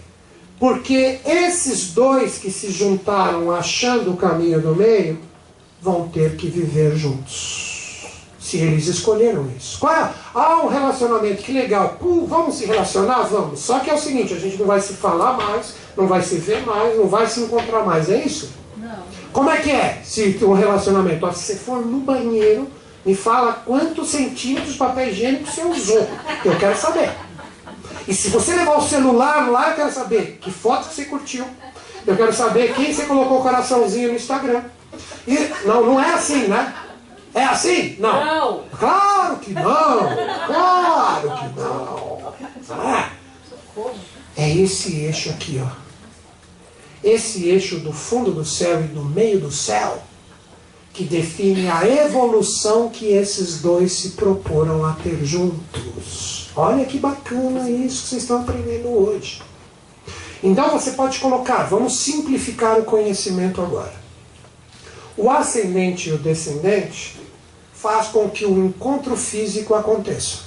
Porque esses dois que se juntaram achando o caminho do meio, vão ter que viver juntos. Se eles escolheram isso. Um relacionamento, que legal. Vamos se relacionar? Vamos. Só que é o seguinte, a gente não vai se falar mais, não vai se ver mais, não vai se encontrar mais. É isso? Não. Como é que é se um relacionamento? Se você for no banheiro, me fala quantos centímetros de papel higiênico você usou. Eu quero saber. E se você levar o celular lá, eu quero saber que foto que você curtiu. Eu quero saber quem você colocou o coraçãozinho no Instagram. Não é assim, né? É assim? Não. Não. Claro que não. Claro que não. É esse eixo aqui, ó. Esse eixo do fundo do céu e do meio do céu que define a evolução que esses dois se proporam a ter juntos. Olha que bacana isso que vocês estão aprendendo hoje. Então você pode colocar, vamos simplificar o conhecimento agora. O ascendente e o descendente faz com que o encontro físico aconteça.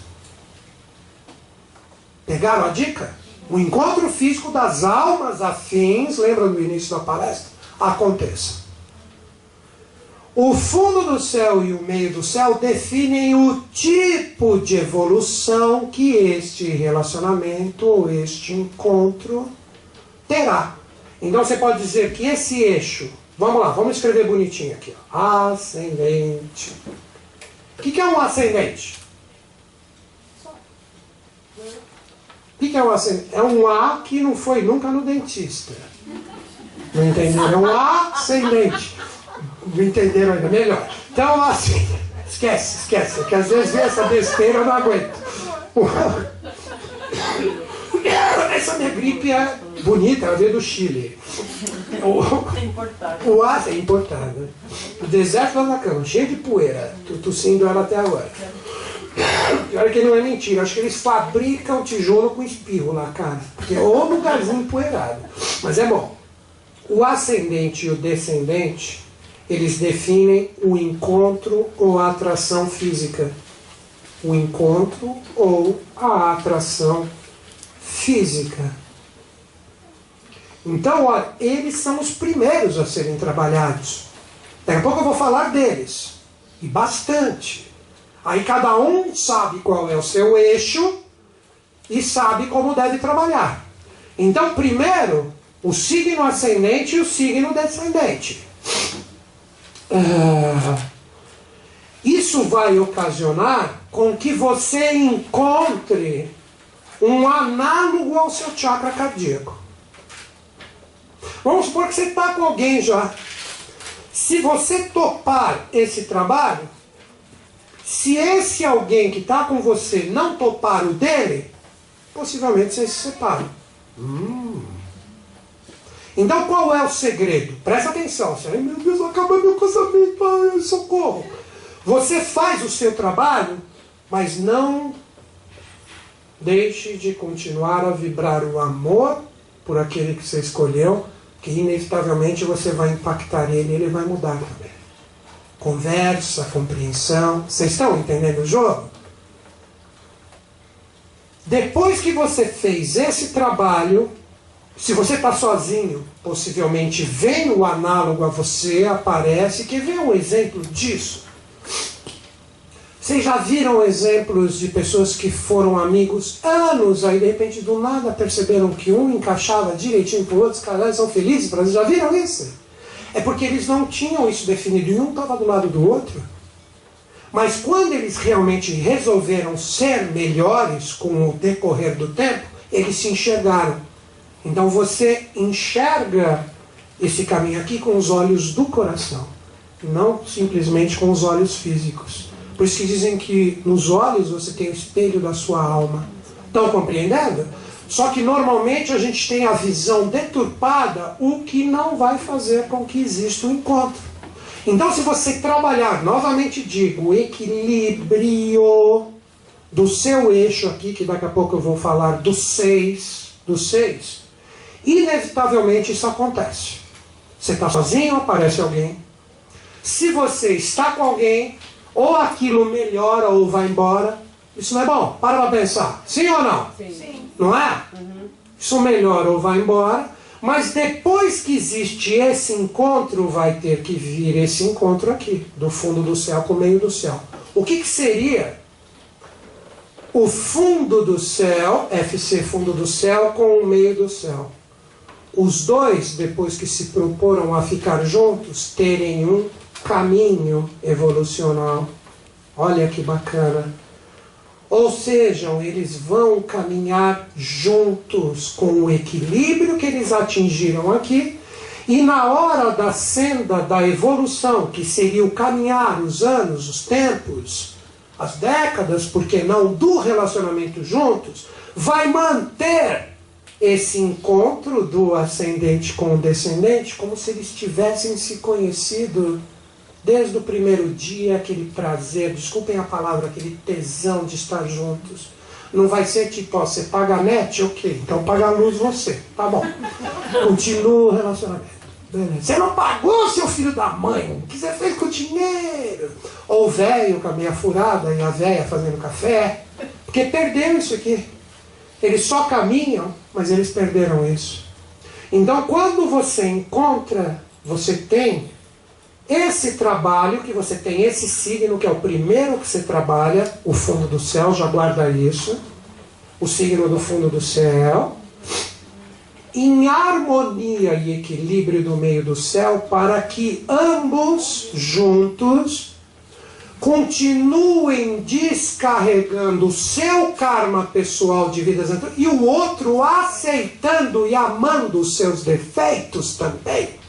Pegaram a dica? O encontro físico das almas afins, lembra do início da palestra? Aconteça. O fundo do céu e o meio do céu definem o tipo de evolução que este relacionamento ou este encontro terá. Então você pode dizer que esse eixo, vamos lá, vamos escrever bonitinho aqui, ó. Ascendente. O que é um ascendente? O que é um ascendente? É um A que não foi nunca no dentista. Não entenderam? É um ascendente. Não entenderam ainda? Melhor. Então, assim, esquece. Que às vezes vem essa besteira, eu não aguento. Essa minha gripe é bonita, ela veio do Chile. O ar é importado. O deserto do Atacama, cheio de poeira. Tô tossindo ela até agora. Pior que não é mentira, acho que eles fabricam tijolo com espirro lá, cara. Porque é um lugarzinho empoeirado. Mas é bom. O ascendente e o descendente, eles definem o encontro ou a atração física. O encontro ou a atração física. Então, olha, eles são os primeiros a serem trabalhados. Daqui a pouco eu vou falar deles. E bastante. Aí cada um sabe qual é o seu eixo e sabe como deve trabalhar. Então, primeiro, o signo ascendente e o signo descendente. Isso vai ocasionar com que você encontre um análogo ao seu chakra cardíaco. Vamos supor que você está com alguém já. Se você topar esse trabalho, se esse alguém que está com você não topar o dele, possivelmente vocês se separam. Então qual é o segredo? Presta atenção. Ai meu Deus, acaba meu casamento, ai, socorro. Você faz o seu trabalho, mas não deixe de continuar a vibrar o amor por aquele que você escolheu, que inevitavelmente você vai impactar ele e ele vai mudar também. Conversa, compreensão. Vocês estão entendendo o jogo? Depois que você fez esse trabalho, se você está sozinho, possivelmente vem o análogo a você, aparece. Quer ver um exemplo disso? Vocês já viram exemplos de pessoas que foram amigos anos, aí de repente do nada perceberam que um encaixava direitinho com o outro, os casais são felizes, vocês já viram isso? É porque eles não tinham isso definido e um estava do lado do outro. Mas quando eles realmente resolveram ser melhores com o decorrer do tempo, eles se enxergaram. Então você enxerga esse caminho aqui com os olhos do coração, não simplesmente com os olhos físicos. Por isso que dizem que nos olhos você tem o espelho da sua alma. Estão compreendendo? Só que normalmente a gente tem a visão deturpada, o que não vai fazer com que exista um encontro. Então se você trabalhar, novamente digo, o equilíbrio do seu eixo aqui, que daqui a pouco eu vou falar do 6, inevitavelmente isso acontece. Você está sozinho, aparece alguém. Se você está com alguém, ou aquilo melhora ou vai embora. Isso não é bom? Para pensar. Sim ou não? Sim. Não é? Uhum. Isso melhora ou vai embora. Mas depois que existe esse encontro, vai ter que vir esse encontro aqui, do fundo do céu com o meio do céu. O que seria o fundo do céu, FC fundo do céu, com o meio do céu? Os dois, depois que se proporam a ficar juntos, terem um caminho evolucional. Olha que bacana. Ou seja, eles vão caminhar juntos com o equilíbrio que eles atingiram aqui, e na hora da senda da evolução, que seria o caminhar, os anos, os tempos, as décadas, por que não, do relacionamento juntos, vai manter esse encontro do ascendente com o descendente como se eles tivessem se conhecido desde o primeiro dia, aquele prazer, desculpem a palavra, aquele tesão de estar juntos. Não vai ser tipo, ó, você paga a net? Ok, então paga a luz você. Tá bom. Continua o relacionamento. Beleza. Você não pagou, seu filho da mãe. O que você fez com o dinheiro? Ou o velho com a meia furada e a velha fazendo café. Porque perdeu isso aqui. Eles só caminham, mas eles perderam isso. Então, quando você encontra, você tem esse trabalho, que você tem esse signo, que é o primeiro que você trabalha, o fundo do céu, já guarda isso, o signo do fundo do céu, em harmonia e equilíbrio do meio do céu, para que ambos juntos continuem descarregando o seu karma pessoal de vidas anteriores e o outro aceitando e amando os seus defeitos também.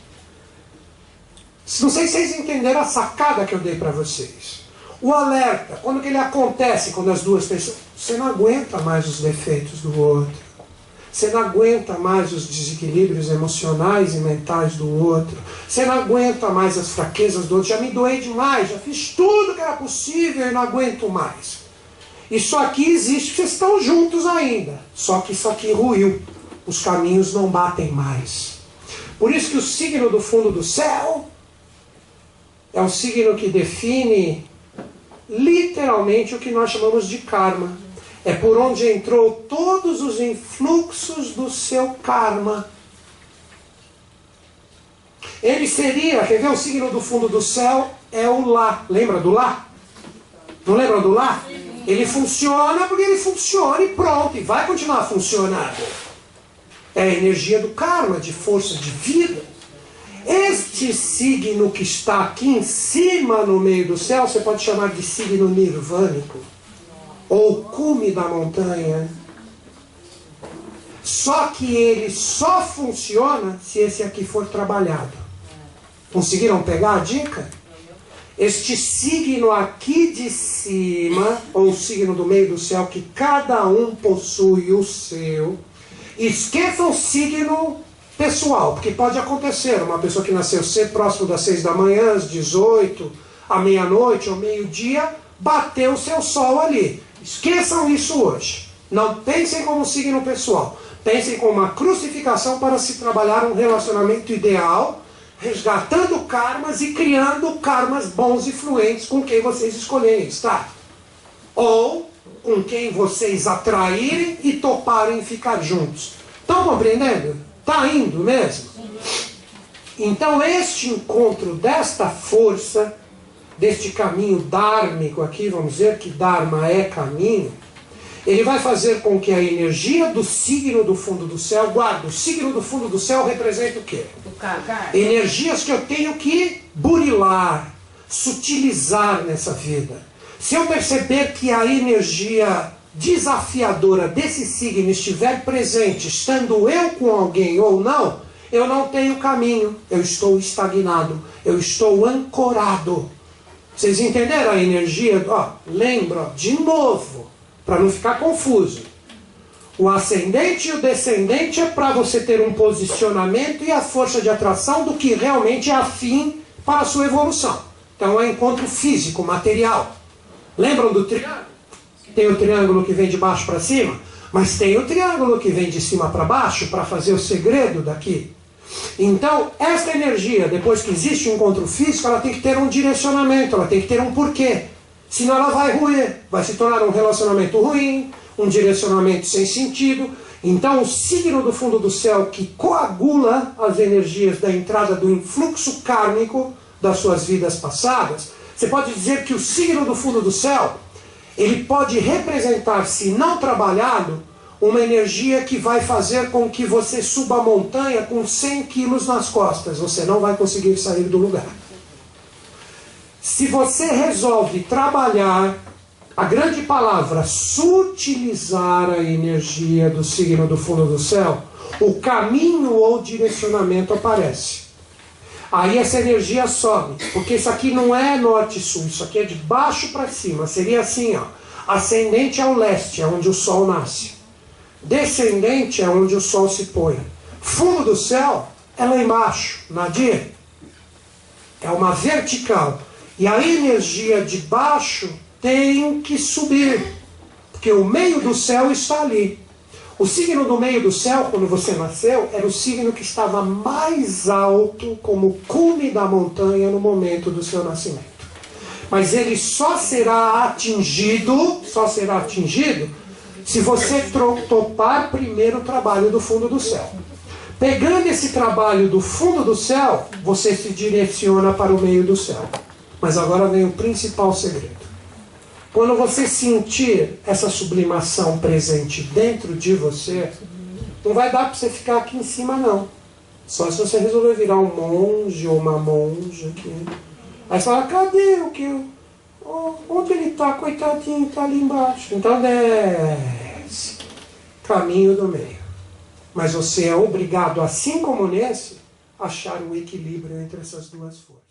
Não sei se vocês entenderam a sacada que eu dei para vocês. O alerta, quando que ele acontece, quando as duas pessoas... Você não aguenta mais os defeitos do outro. Você não aguenta mais os desequilíbrios emocionais e mentais do outro. Você não aguenta mais as fraquezas do outro. Já me doei demais, já fiz tudo que era possível e não aguento mais. Isso aqui existe porque vocês estão juntos ainda. Só que isso aqui ruiu. Os caminhos não batem mais. Por isso que o signo do fundo do céu é um signo que define literalmente o que nós chamamos de karma. É por onde entrou todos os influxos do seu karma. Ele seria, quer ver, o signo do fundo do céu é o Lá. Lembra do Lá? Não lembra do Lá? Ele funciona porque ele funciona e pronto, e vai continuar funcionando. É a energia do karma, de força de vida. Este signo que está aqui em cima no meio do céu, você pode chamar de signo nirvânico, ou cume da montanha. Só que ele só funciona se esse aqui for trabalhado. Conseguiram pegar a dica? Este signo aqui de cima, ou o signo do meio do céu, que cada um possui o seu. Esqueça o signo pessoal, porque pode acontecer, uma pessoa que nasceu próximo das 6 da manhã, às 18, à meia-noite ou meio-dia, bateu o seu sol ali. Esqueçam isso hoje. Não pensem como signo pessoal. Pensem como uma crucificação para se trabalhar um relacionamento ideal, resgatando karmas e criando karmas bons e fluentes com quem vocês escolherem estar. Ou com quem vocês atraírem e toparem ficar juntos. Estão compreendendo? Está indo mesmo? Então este encontro desta força, deste caminho dármico aqui, vamos dizer que Dharma é caminho, ele vai fazer com que a energia do signo do fundo do céu, guarda, o signo do fundo do céu representa o quê? Energias que eu tenho que burilar, sutilizar nessa vida. Se eu perceber que a energia desafiadora desse signo estiver presente, estando eu com alguém ou não, eu não tenho caminho, eu estou estagnado, eu estou ancorado. Vocês entenderam a energia? Ó, lembra, de novo, para não ficar confuso. O ascendente e o descendente é para você ter um posicionamento e a força de atração do que realmente é afim para a sua evolução. Então é encontro físico, material. Lembram do triângulo? Tem o triângulo que vem de baixo para cima, mas tem o triângulo que vem de cima para baixo para fazer o segredo daqui. Então, esta energia, depois que existe um encontro físico, ela tem que ter um direcionamento, ela tem que ter um porquê. Senão ela vai ruir, vai se tornar um relacionamento ruim, um direcionamento sem sentido, Então o signo do fundo do céu que coagula as energias da entrada do influxo kármico das suas vidas passadas, você pode dizer que o signo do fundo do céu, ele pode representar, se não trabalhado, uma energia que vai fazer com que você suba a montanha com 100 quilos nas costas. Você não vai conseguir sair do lugar. Se você resolve trabalhar, a grande palavra, sutilizar a energia do signo do fundo do céu, o caminho ou direcionamento aparece. Aí essa energia sobe, porque isso aqui não é norte e sul, isso aqui é de baixo para cima. Seria assim, ó, ascendente ao leste, é onde o sol nasce. Descendente é onde o sol se põe. Fundo do céu é lá embaixo, nadir. É uma vertical. E a energia de baixo tem que subir, porque o meio do céu está ali. O signo do meio do céu, quando você nasceu, era o signo que estava mais alto como cume da montanha no momento do seu nascimento. Mas ele só será atingido se você topar primeiro o trabalho do fundo do céu. Pegando esse trabalho do fundo do céu, você se direciona para o meio do céu. Mas agora vem o principal segredo. Quando você sentir essa sublimação presente dentro de você, não vai dar para você ficar aqui em cima, não. Só se você resolver virar um monge ou uma monja aqui. Aí você fala, cadê o que... Onde ele está? Coitadinho, está ali embaixo. Então desce. Caminho do meio. Mas você é obrigado, assim como nesse, a achar o equilíbrio entre essas duas forças.